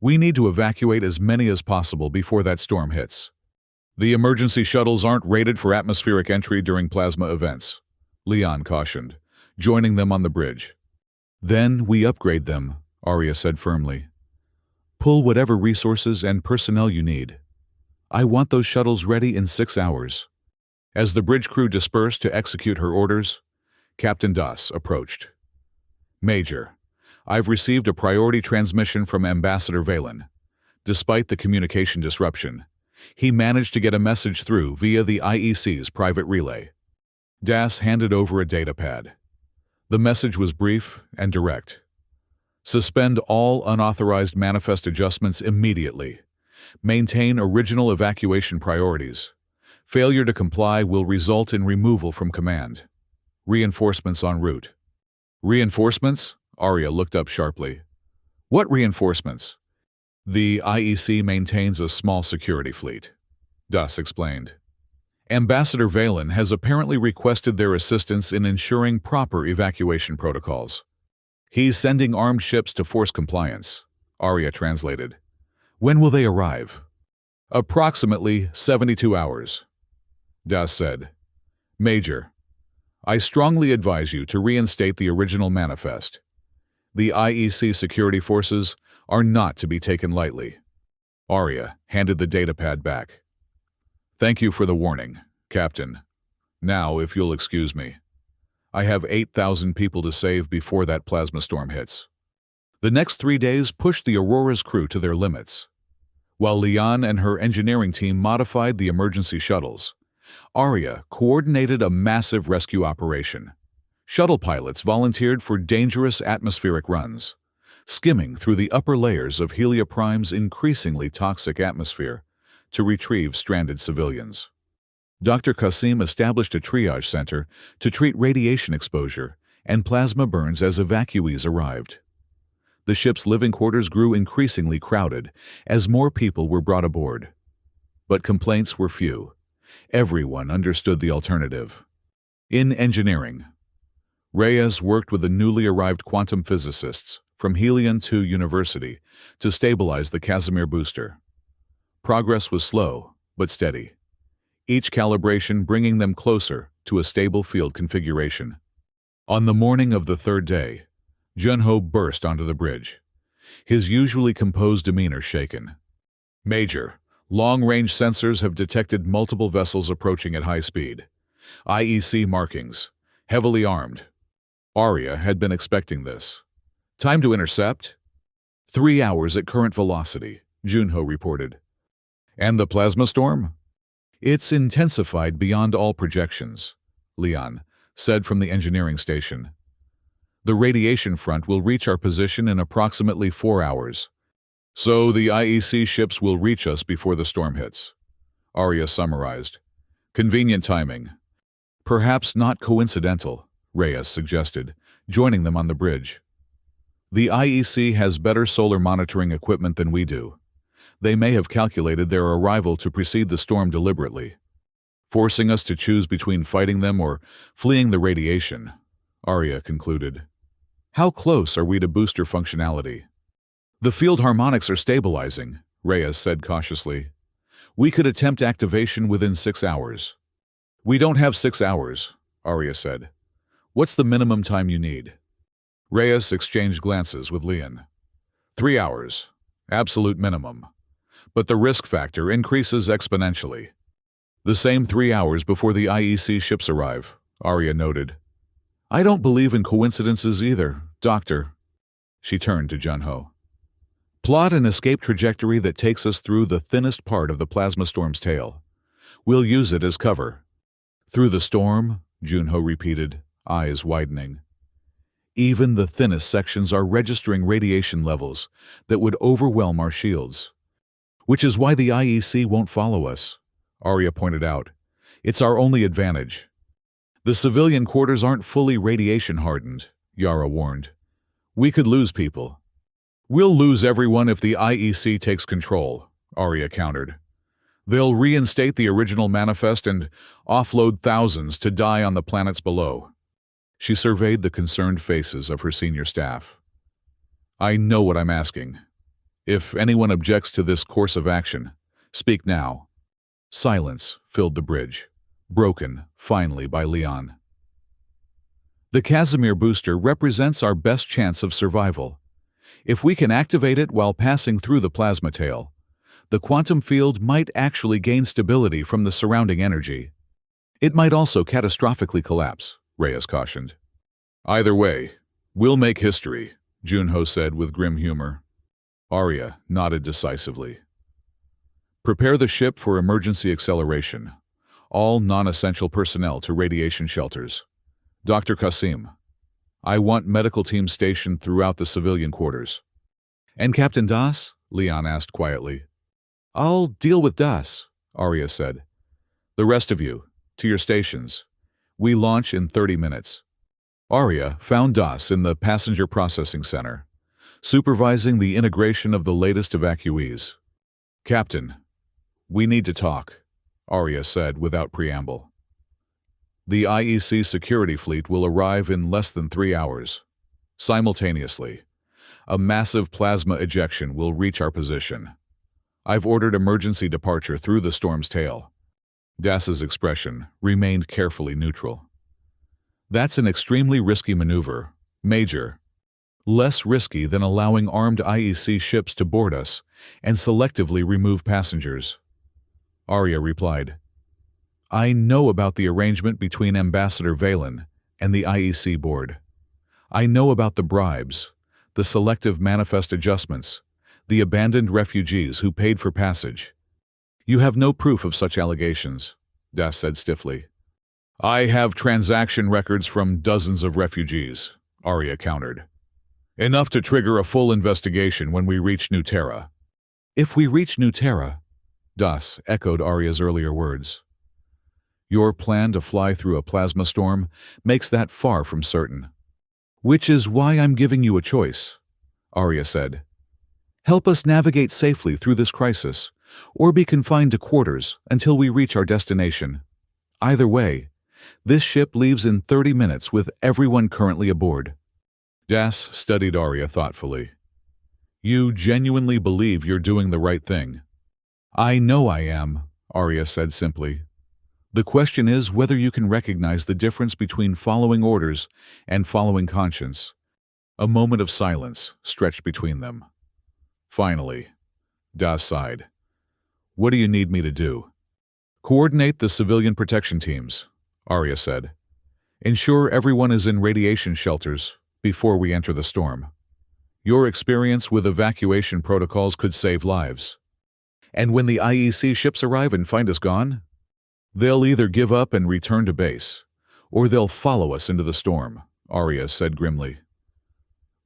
We need to evacuate as many as possible before that storm hits. The emergency shuttles aren't rated for atmospheric entry during plasma events, Leon cautioned, joining them on the bridge. Then we upgrade them, Arya said firmly. Pull whatever resources and personnel you need. I want those shuttles ready in 6 hours. As the bridge crew dispersed to execute her orders, Captain Das approached. Major, I've received a priority transmission from Ambassador Valen. Despite the communication disruption, he managed to get a message through via the IEC's private relay. Das handed over a datapad. The message was brief and direct. Suspend all unauthorized manifest adjustments immediately. Maintain original evacuation priorities. Failure to comply will result in removal from command. Reinforcements en route. Reinforcements? Arya looked up sharply. What reinforcements? The IEC maintains a small security fleet, Das explained. Ambassador Valen has apparently requested their assistance in ensuring proper evacuation protocols. He's sending armed ships to force compliance, Arya translated. When will they arrive? Approximately 72 hours, Das said. Major, I strongly advise you to reinstate the original manifest. The IEC security forces are not to be taken lightly. Arya handed the datapad back. Thank you for the warning, Captain. Now, if you'll excuse me. I have 8,000 people to save before that plasma storm hits. The next 3 days pushed the Aurora's crew to their limits. While Lian and her engineering team modified the emergency shuttles, Arya coordinated a massive rescue operation. Shuttle pilots volunteered for dangerous atmospheric runs, skimming through the upper layers of Helioprime's increasingly toxic atmosphere to retrieve stranded civilians. Dr. Qasim established a triage center to treat radiation exposure and plasma burns as evacuees arrived. The ship's living quarters grew increasingly crowded as more people were brought aboard. But complaints were few. Everyone understood the alternative. In engineering, Reyes worked with the newly arrived quantum physicists from Helion 2 University to stabilize the Casimir booster. Progress was slow, but steady, each calibration bringing them closer to a stable field configuration. On the morning of the third day, Junho burst onto the bridge, his usually composed demeanor shaken. Major, long-range sensors have detected multiple vessels approaching at high speed. IEC markings, heavily armed. Arya had been expecting this. Time to intercept? 3 hours at current velocity, Junho reported. And the plasma storm? It's intensified beyond all projections, Lian said from the engineering station. The radiation front will reach our position in approximately 4 hours. So the IEC ships will reach us before the storm hits, Arya summarized. Convenient timing. Perhaps not coincidental, Reyes suggested, joining them on the bridge. The IEC has better solar monitoring equipment than we do. They may have calculated their arrival to precede the storm deliberately, forcing us to choose between fighting them or fleeing the radiation, Arya concluded. How close are we to booster functionality? The field harmonics are stabilizing, Reyes said cautiously. We could attempt activation within 6 hours. We don't have 6 hours, Arya said. What's the minimum time you need? Reyes exchanged glances with Lian. 3 hours, absolute minimum. But the risk factor increases exponentially. The same 3 hours before the IEC ships arrive, Arya noted. I don't believe in coincidences either, Doctor. She turned to Junho. Plot an escape trajectory that takes us through the thinnest part of the plasma storm's tail. We'll use it as cover. Through the storm, Junho repeated, eyes widening. Even the thinnest sections are registering radiation levels that would overwhelm our shields. Which is why the IEC won't follow us, Arya pointed out. It's our only advantage. The civilian quarters aren't fully radiation-hardened, Yara warned. We could lose people. We'll lose everyone if the IEC takes control, Arya countered. They'll reinstate the original manifest and offload thousands to die on the planets below. She surveyed the concerned faces of her senior staff. I know what I'm asking. If anyone objects to this course of action, speak now. Silence filled the bridge, broken finally by Lian. The Casimir booster represents our best chance of survival. If we can activate it while passing through the plasma tail, the quantum field might actually gain stability from the surrounding energy. It might also catastrophically collapse, Reyes cautioned. Either way, we'll make history, Junho said with grim humor. Arya nodded decisively. Prepare the ship for emergency acceleration. All non-essential personnel to radiation shelters. Dr. Qasim, I want medical teams stationed throughout the civilian quarters. And Captain Das? Leon asked quietly. I'll deal with Das, Arya said. The rest of you, to your stations. We launch in 30 minutes. Arya found Das in the passenger processing center, supervising the integration of the latest evacuees. Captain, we need to talk, Arya said without preamble. The IEC security fleet will arrive in less than 3 hours. Simultaneously, a massive plasma ejection will reach our position. I've ordered emergency departure through the storm's tail. Das's expression remained carefully neutral. That's an extremely risky maneuver, Major. Less risky than allowing armed IEC ships to board us and selectively remove passengers. Arya replied, I know about the arrangement between Ambassador Valen and the IEC board. I know about the bribes, the selective manifest adjustments, the abandoned refugees who paid for passage. You have no proof of such allegations, Das said stiffly. I have transaction records from dozens of refugees, Arya countered. Enough to trigger a full investigation when we reach New Terra. If we reach New Terra, Das echoed Arya's earlier words. Your plan to fly through a plasma storm makes that far from certain. Which is why I'm giving you a choice, Arya said. Help us navigate safely through this crisis, or be confined to quarters until we reach our destination. Either way, this ship leaves in 30 minutes with everyone currently aboard. Das studied Arya thoughtfully. You genuinely believe you're doing the right thing. I know I am, Arya said simply. The question is whether you can recognize the difference between following orders and following conscience. A moment of silence stretched between them. Finally, Das sighed. What do you need me to do? Coordinate the civilian protection teams, Arya said. Ensure everyone is in radiation shelters before we enter the storm. Your experience with evacuation protocols could save lives. And when the IEC ships arrive and find us gone, they'll either give up and return to base, or they'll follow us into the storm, Arya said grimly.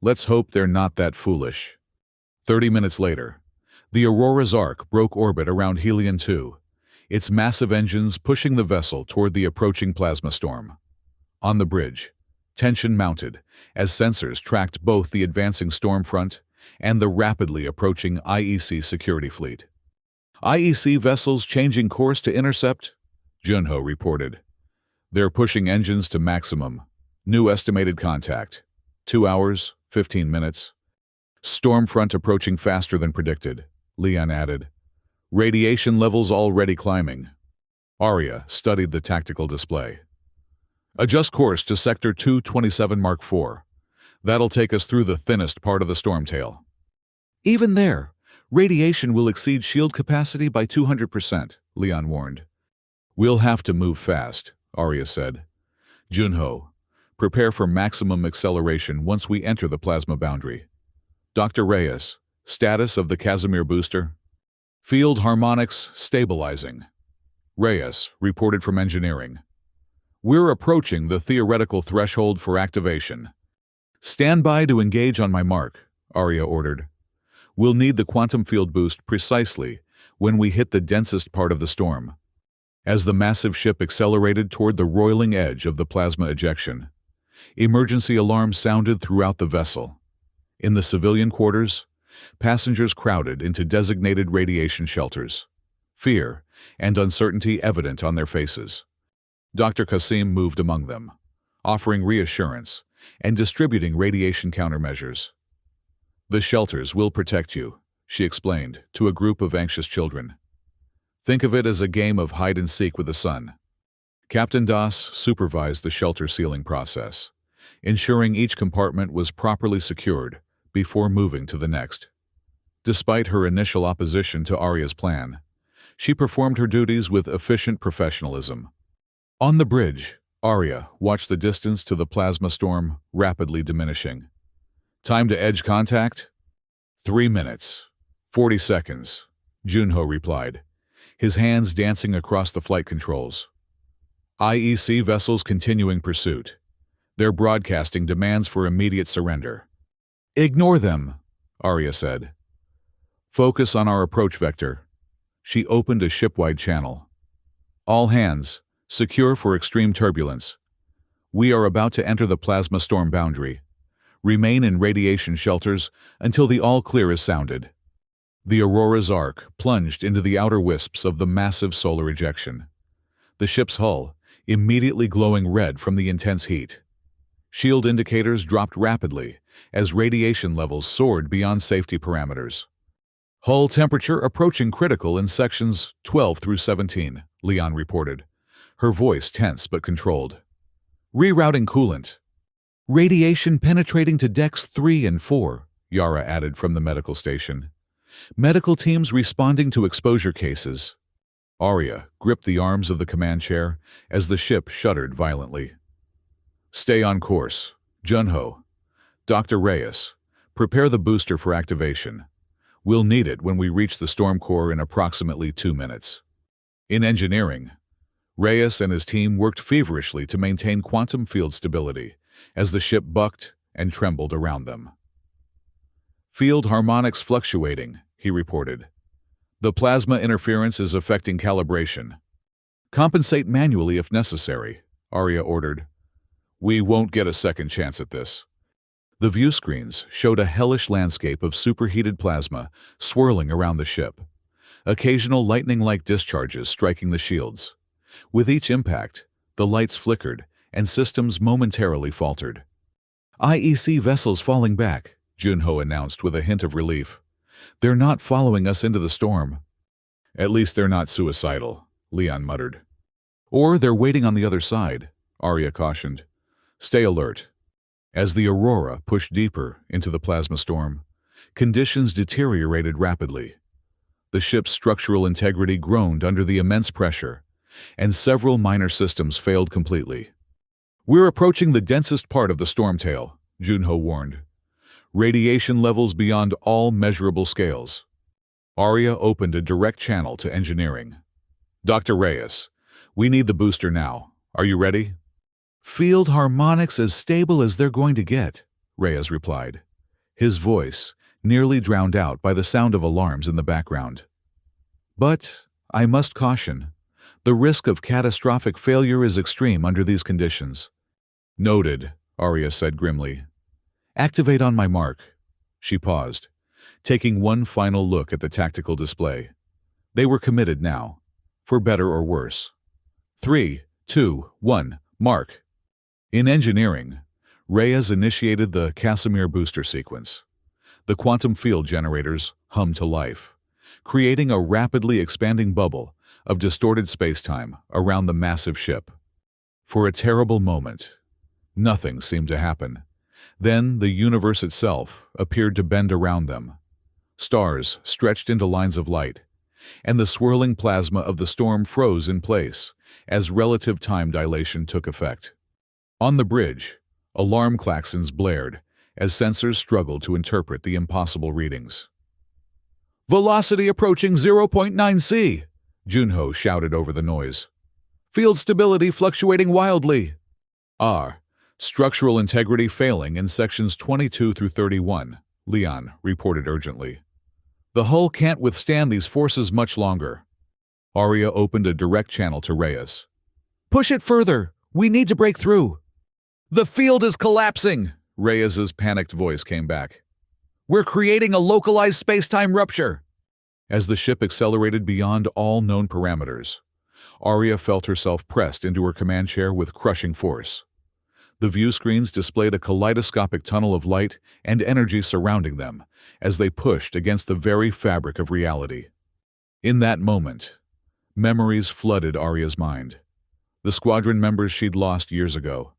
Let's hope they're not that foolish. 30 minutes later, the Aurora's arc broke orbit around Helion 2, its massive engines pushing the vessel toward the approaching plasma storm. On the bridge, tension mounted as sensors tracked both the advancing storm front and the rapidly approaching IEC security fleet. IEC vessels changing course to intercept, Junho reported. They're pushing engines to maximum. New estimated contact. 2 hours, 15 minutes. Storm front approaching faster than predicted, Leon added. Radiation levels already climbing. Arya studied the tactical display. Adjust course to Sector 227 Mark IV. That'll take us through the thinnest part of the storm tail. Even there, radiation will exceed shield capacity by 200%, Leon warned. We'll have to move fast, Arya said. Junho, prepare for maximum acceleration once we enter the plasma boundary. Dr. Reyes, status of the Casimir booster? Field harmonics stabilizing. Reyes reported from engineering. We're approaching the theoretical threshold for activation. Stand by to engage on my mark, Arya ordered. We'll need the quantum field boost precisely when we hit the densest part of the storm. As the massive ship accelerated toward the roiling edge of the plasma ejection, emergency alarms sounded throughout the vessel. In the civilian quarters, passengers crowded into designated radiation shelters, fear and uncertainty evident on their faces. Dr. Qasim moved among them, offering reassurance and distributing radiation countermeasures. The shelters will protect you, she explained to a group of anxious children. Think of it as a game of hide-and-seek with the sun. Captain Das supervised the shelter sealing process, ensuring each compartment was properly secured before moving to the next. Despite her initial opposition to Arya's plan, she performed her duties with efficient professionalism. On the bridge, Arya watched the distance to the plasma storm rapidly diminishing. Time to edge contact? 3 minutes. 40 seconds, Junho replied, his hands dancing across the flight controls. IEC vessels continuing pursuit. They're broadcasting demands for immediate surrender. Ignore them, Arya said. Focus on our approach vector. She opened a ship-wide channel. All hands, secure for extreme turbulence. We are about to enter the plasma storm boundary. Remain in radiation shelters until the all-clear is sounded. The Aurora's arc plunged into the outer wisps of the massive solar ejection. The ship's hull, immediately glowing red from the intense heat. Shield indicators dropped rapidly as radiation levels soared beyond safety parameters. Hull temperature approaching critical in sections 12 through 17, Leon reported, her voice tense but controlled. Rerouting coolant. Radiation penetrating to decks 3 and 4, Yara added from the medical station. Medical teams responding to exposure cases. Arya gripped the arms of the command chair as the ship shuddered violently. Stay on course. Junho. Dr. Reyes, prepare the booster for activation. We'll need it when we reach the storm core in approximately 2 minutes. In engineering, Reyes and his team worked feverishly to maintain quantum field stability as the ship bucked and trembled around them. Field harmonics fluctuating, he reported. The plasma interference is affecting calibration. Compensate manually if necessary, Arya ordered. We won't get a second chance at this. The view screens showed a hellish landscape of superheated plasma swirling around the ship, occasional lightning-like discharges striking the shields. With each impact, the lights flickered and systems momentarily faltered. IEC vessels falling back, Junho announced with a hint of relief. They're not following us into the storm. At least they're not suicidal, Leon muttered. Or they're waiting on the other side, Arya cautioned. Stay alert. As the Aurora pushed deeper into the plasma storm, conditions deteriorated rapidly. The ship's structural integrity groaned under the immense pressure, and several minor systems failed completely. We're approaching the densest part of the storm tail, Junho warned. Radiation levels beyond all measurable scales. Arya opened a direct channel to engineering. Dr. Reyes, we need the booster now. Are you ready? Field harmonics as stable as they're going to get, Reyes replied, his voice nearly drowned out by the sound of alarms in the background. But I must caution, the risk of catastrophic failure is extreme under these conditions. Noted, Arya said grimly. Activate on my mark. She paused, taking one final look at the tactical display. They were committed now, for better or worse. 3, 2, 1, mark. In engineering, Reyes initiated the Casimir booster sequence. The quantum field generators hummed to life, creating a rapidly expanding bubble of distorted spacetime around the massive ship. For a terrible moment, nothing seemed to happen. Then the universe itself appeared to bend around them. Stars stretched into lines of light, and the swirling plasma of the storm froze in place as relative time dilation took effect. On the bridge, alarm klaxons blared as sensors struggled to interpret the impossible readings. Velocity approaching 0.9 C, Junho shouted over the noise. Field stability fluctuating wildly. Structural integrity failing in sections 22 through 31, Leon reported urgently. The hull can't withstand these forces much longer. Arya opened a direct channel to Reyes. Push it further! We need to break through! The field is collapsing! Reyes's panicked voice came back. We're creating a localized space-time rupture! As the ship accelerated beyond all known parameters, Arya felt herself pressed into her command chair with crushing force. The view screens displayed a kaleidoscopic tunnel of light and energy surrounding them as they pushed against the very fabric of reality. In that moment, memories flooded Arya's mind. The squadron members she'd lost years ago,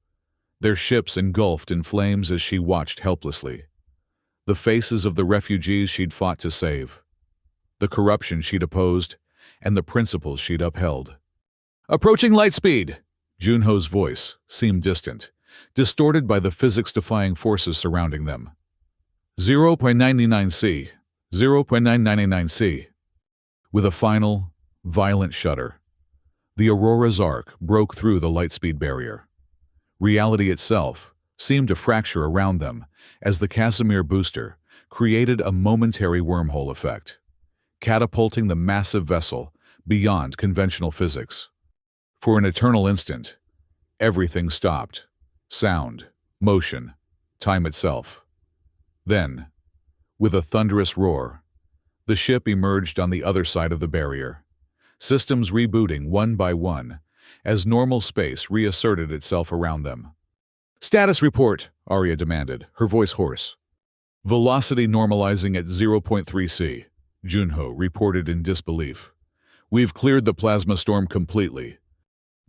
their ships engulfed in flames as she watched helplessly. The faces of the refugees she'd fought to save, the corruption she'd opposed, and the principles she'd upheld. Approaching Lightspeed! Junho's voice seemed distant, distorted by the physics-defying forces surrounding them. 0.99C, 0.999C. With a final, violent shudder, the Aurora's arc broke through the lightspeed barrier. Reality itself seemed to fracture around them as the Casimir booster created a momentary wormhole effect, catapulting the massive vessel beyond conventional physics. For an eternal instant, everything stopped. Sound, motion, time itself. Then, with a thunderous roar, the ship emerged on the other side of the barrier, systems rebooting one by one as normal space reasserted itself around them. "Status report," Arya demanded, her voice hoarse. "Velocity normalizing at 0.3C, Junho reported in disbelief. "We've cleared the plasma storm completely."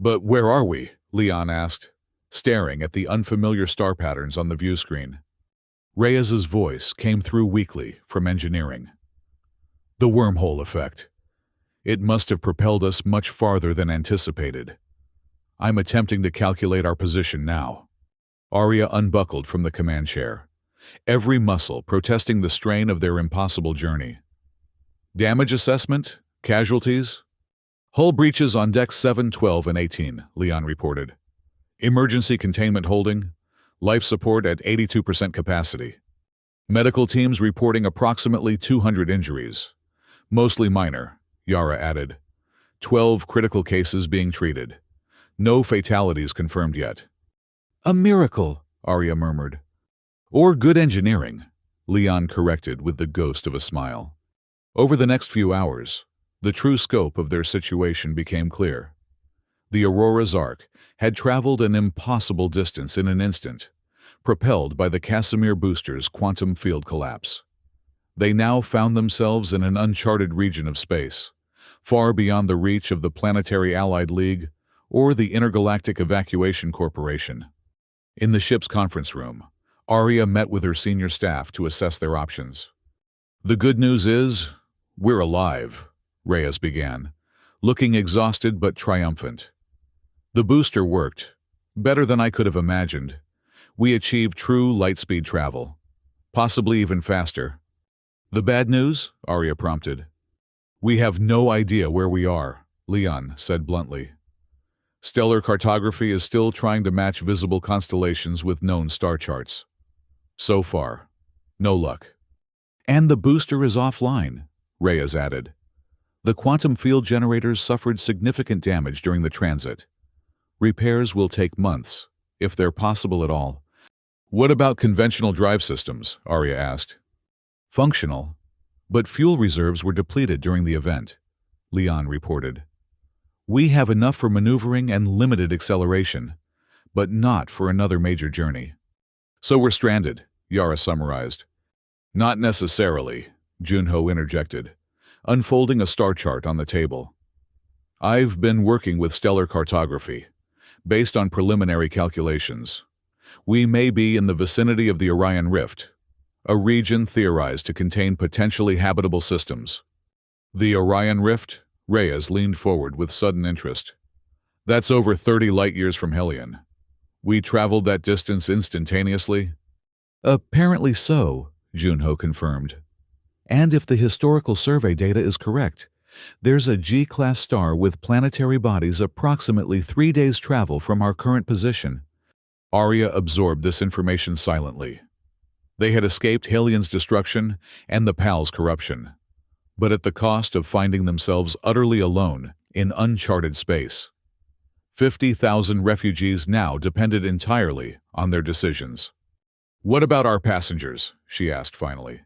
"But where are we?" Leon asked, staring at the unfamiliar star patterns on the view screen. Reyes's voice came through weakly from engineering. "The wormhole effect. It must have propelled us much farther than anticipated. I'm attempting to calculate our position now." Arya unbuckled from the command chair, every muscle protesting the strain of their impossible journey. "Damage assessment? Casualties?" "Hull breaches on decks 7, 12, and 18, Leon reported. "Emergency containment holding. Life support at 82% capacity. Medical teams reporting approximately 200 injuries. Mostly minor," Yara added. 12 critical cases being treated. No fatalities confirmed yet. "A miracle," Arya murmured. "Or good engineering," Leon corrected with the ghost of a smile. Over the next few hours, the true scope of their situation became clear. The Aurora's arc had traveled an impossible distance in an instant, propelled by the Casimir booster's quantum field collapse. They now found themselves in an uncharted region of space, far beyond the reach of the Planetary Allied League or the Intergalactic Evacuation Corporation. In the ship's conference room, Arya met with her senior staff to assess their options. "The good news is, we're alive," Reyes began, looking exhausted but triumphant. "The booster worked, better than I could have imagined. We achieved true lightspeed travel, possibly even faster." "The bad news?" Arya prompted. "We have no idea where we are," Leon said bluntly. "Stellar cartography is still trying to match visible constellations with known star charts. So far, no luck." "And the booster is offline," Reyes added. "The quantum field generators suffered significant damage during the transit. Repairs will take months, if they're possible at all." "What about conventional drive systems?" Arya asked. "Functional, but fuel reserves were depleted during the event," Leon reported. "We have enough for maneuvering and limited acceleration, but not for another major journey." "So we're stranded," Yara summarized. "Not necessarily," Junho interjected, unfolding a star chart on the table. "I've been working with stellar cartography. Based on preliminary calculations, we may be in the vicinity of the Orion Rift, a region theorized to contain potentially habitable systems." "The Orion Rift?" Reyes leaned forward with sudden interest. "That's over 30 light-years from Hellion. We traveled that distance instantaneously?" "Apparently so," Junho confirmed. "And if the historical survey data is correct, there's a G-class star with planetary bodies approximately 3 days' travel from our current position." Arya absorbed this information silently. They had escaped Helion's destruction and the PAL's corruption, but at the cost of finding themselves utterly alone in uncharted space. 50,000 refugees now depended entirely on their decisions. "What about our passengers?" she asked finally.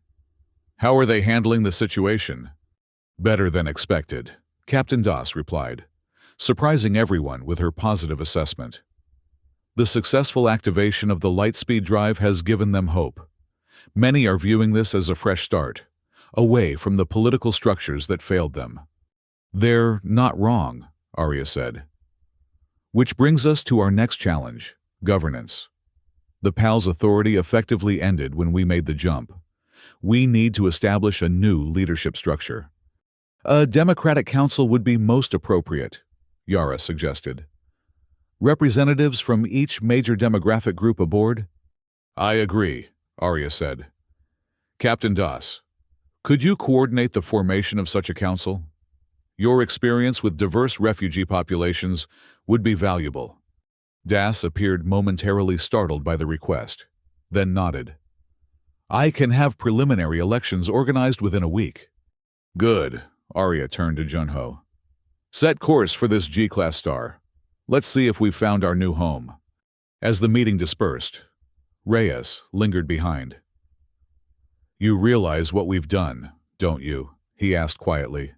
"How are they handling the situation?" "Better than expected," Captain Das replied, surprising everyone with her positive assessment. "The successful activation of the Lightspeed drive has given them hope. Many are viewing this as a fresh start, away from the political structures that failed them." "They're not wrong," Arya said. "Which brings us to our next challenge, governance. The PAL's authority effectively ended when we made the jump. We need to establish a new leadership structure." "A democratic council would be most appropriate," Yara suggested. "Representatives from each major demographic group aboard?" "I agree," Arya said. Captain Das, could you coordinate the formation of such a council? Your experience with diverse refugee populations would be valuable. Das appeared momentarily startled by the request, then nodded. I can have preliminary elections organized within a week. Good, Arya turned to Junho. Set course for this G-class star. Let's see if we've found our new home. As the meeting dispersed, Reyes lingered behind. You realize what we've done, don't you? He asked quietly.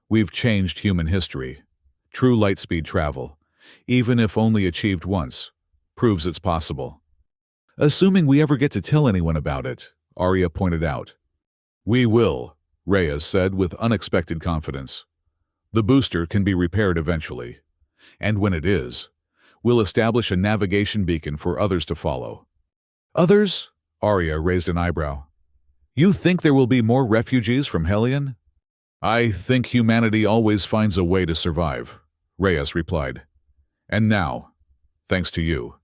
We've changed human history. True lightspeed travel, even if only achieved once, proves it's possible. Assuming we ever get to tell anyone about it, Arya pointed out. We will, Reyes said with unexpected confidence. The booster can be repaired eventually. And when it is, we'll establish a navigation beacon for others to follow. Others? Arya raised an eyebrow. You think there will be more refugees from Hellion? I think humanity always finds a way to survive, Reyes replied. And now, thanks to you,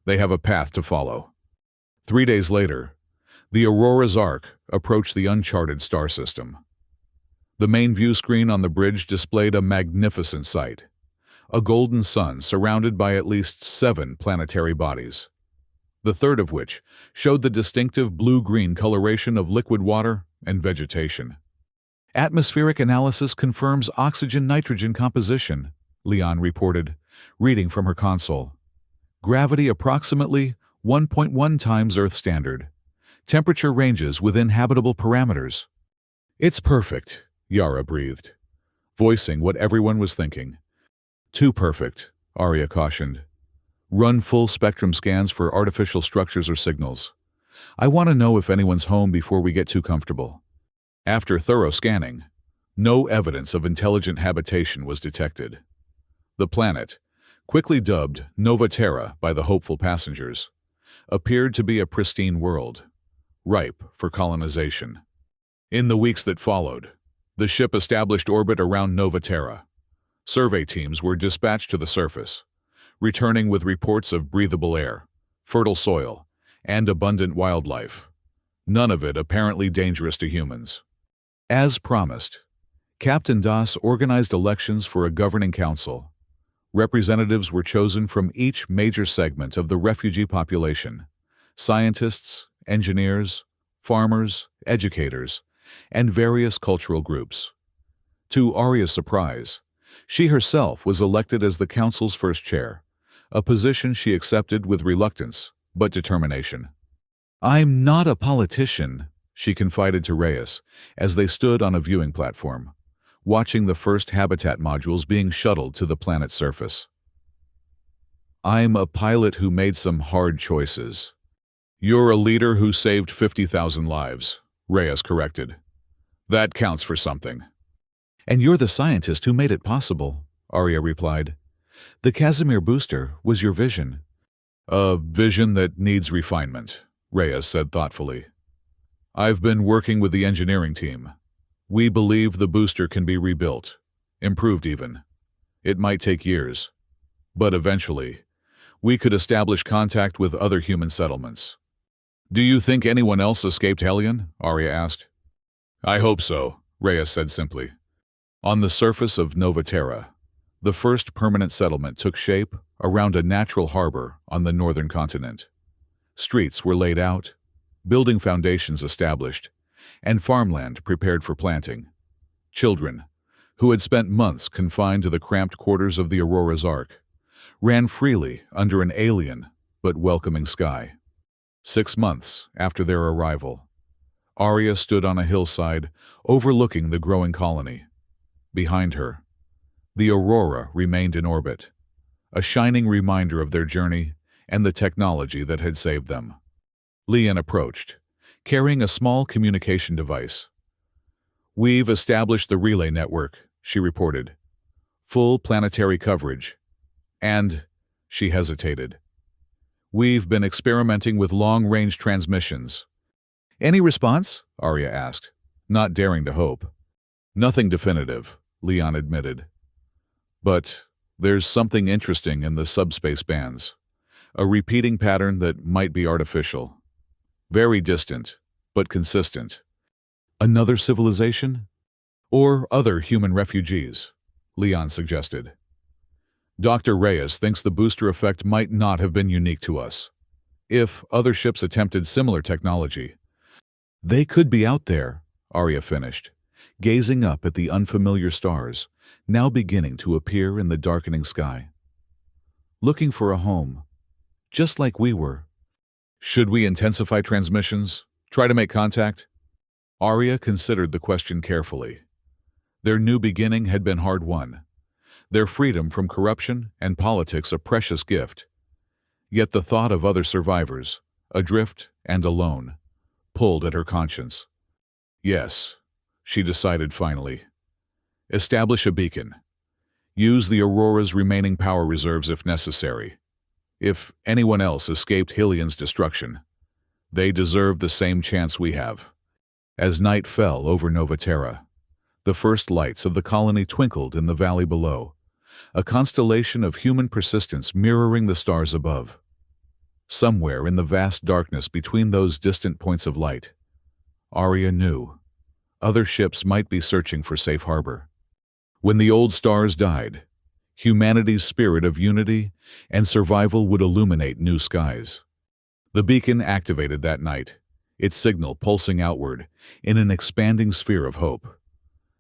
they have a path to follow. 3 days later, the Aurora's arc approached the uncharted star system. The main view screen on the bridge displayed a magnificent sight, a golden sun surrounded by at least 7 planetary bodies, the third of which showed the distinctive blue-green coloration of liquid water and vegetation. Atmospheric analysis confirms oxygen-nitrogen composition, Leon reported, reading from her console. Gravity approximately 1.1 times Earth standard. Temperature ranges within habitable parameters. It's perfect, Yara breathed, voicing what everyone was thinking. Too perfect, Arya cautioned. Run full spectrum scans for artificial structures or signals. I want to know if anyone's home before we get too comfortable. After thorough scanning, no evidence of intelligent habitation was detected. The planet, quickly dubbed Nova Terra by the hopeful passengers, appeared to be a pristine world, ripe for colonization. In the weeks that followed, the ship established orbit around Nova Terra. Survey teams were dispatched to the surface, returning with reports of breathable air, fertile soil, and abundant wildlife, none of it apparently dangerous to humans. As promised, Captain Das organized elections for a governing council. Representatives were chosen from each major segment of the refugee population: scientists, engineers, farmers, educators, and various cultural groups. To Arya's surprise, she herself was elected as the council's first chair, a position she accepted with reluctance but determination. I'm not a politician, she confided to Reyes as they stood on a viewing platform, watching the first habitat modules being shuttled to the planet's surface. I'm a pilot who made some hard choices. You're a leader who saved 50,000 lives, Reyes corrected. That counts for something. And you're the scientist who made it possible, Arya replied. The Casimir booster was your vision. A vision that needs refinement, Reyes said thoughtfully. I've been working with the engineering team. We believe the booster can be rebuilt, improved even. It might take years, but eventually, we could establish contact with other human settlements. Do you think anyone else escaped Hellion? Arya asked. I hope so, Reyes said simply. On the surface of Nova Terra, the first permanent settlement took shape around a natural harbor on the northern continent. Streets were laid out, building foundations established, and farmland prepared for planting. Children, who had spent months confined to the cramped quarters of the Aurora's arc, ran freely under an alien but welcoming sky. 6 months after their arrival, Arya stood on a hillside overlooking the growing colony. Behind her, the Aurora remained in orbit, a shining reminder of their journey and the technology that had saved them. Leon approached, carrying a small communication device. We've established the relay network, she reported. Full planetary coverage. And, she hesitated. We've been experimenting with long-range transmissions. Any response? Arya asked, not daring to hope. Nothing definitive, Leon admitted. But there's something interesting in the subspace bands, a repeating pattern that might be artificial. Very distant, but consistent. Another civilization? Or other human refugees, Leon suggested. Dr. Reyes thinks the booster effect might not have been unique to us. If other ships attempted similar technology, they could be out there, Arya finished, gazing up at the unfamiliar stars, now beginning to appear in the darkening sky. Looking for a home, just like we were. Should we intensify transmissions? Try to make contact? Arya considered the question carefully. Their new beginning had been hard-won, their freedom from corruption and politics a precious gift. Yet the thought of other survivors, adrift and alone, pulled at her conscience. Yes, she decided finally. Establish a beacon. Use the Aurora's remaining power reserves if necessary. If anyone else escaped Hillion's destruction, they deserve the same chance we have. As night fell over Nova Terra, the first lights of the colony twinkled in the valley below, a constellation of human persistence mirroring the stars above. Somewhere in the vast darkness between those distant points of light, Arya knew other ships might be searching for safe harbor. When the old stars died, humanity's spirit of unity and survival would illuminate new skies. The beacon activated that night, its signal pulsing outward in an expanding sphere of hope.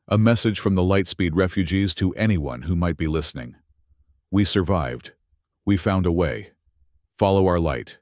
A message from the Lightspeed refugees to anyone who might be listening. We survived. We found a way. Follow our light.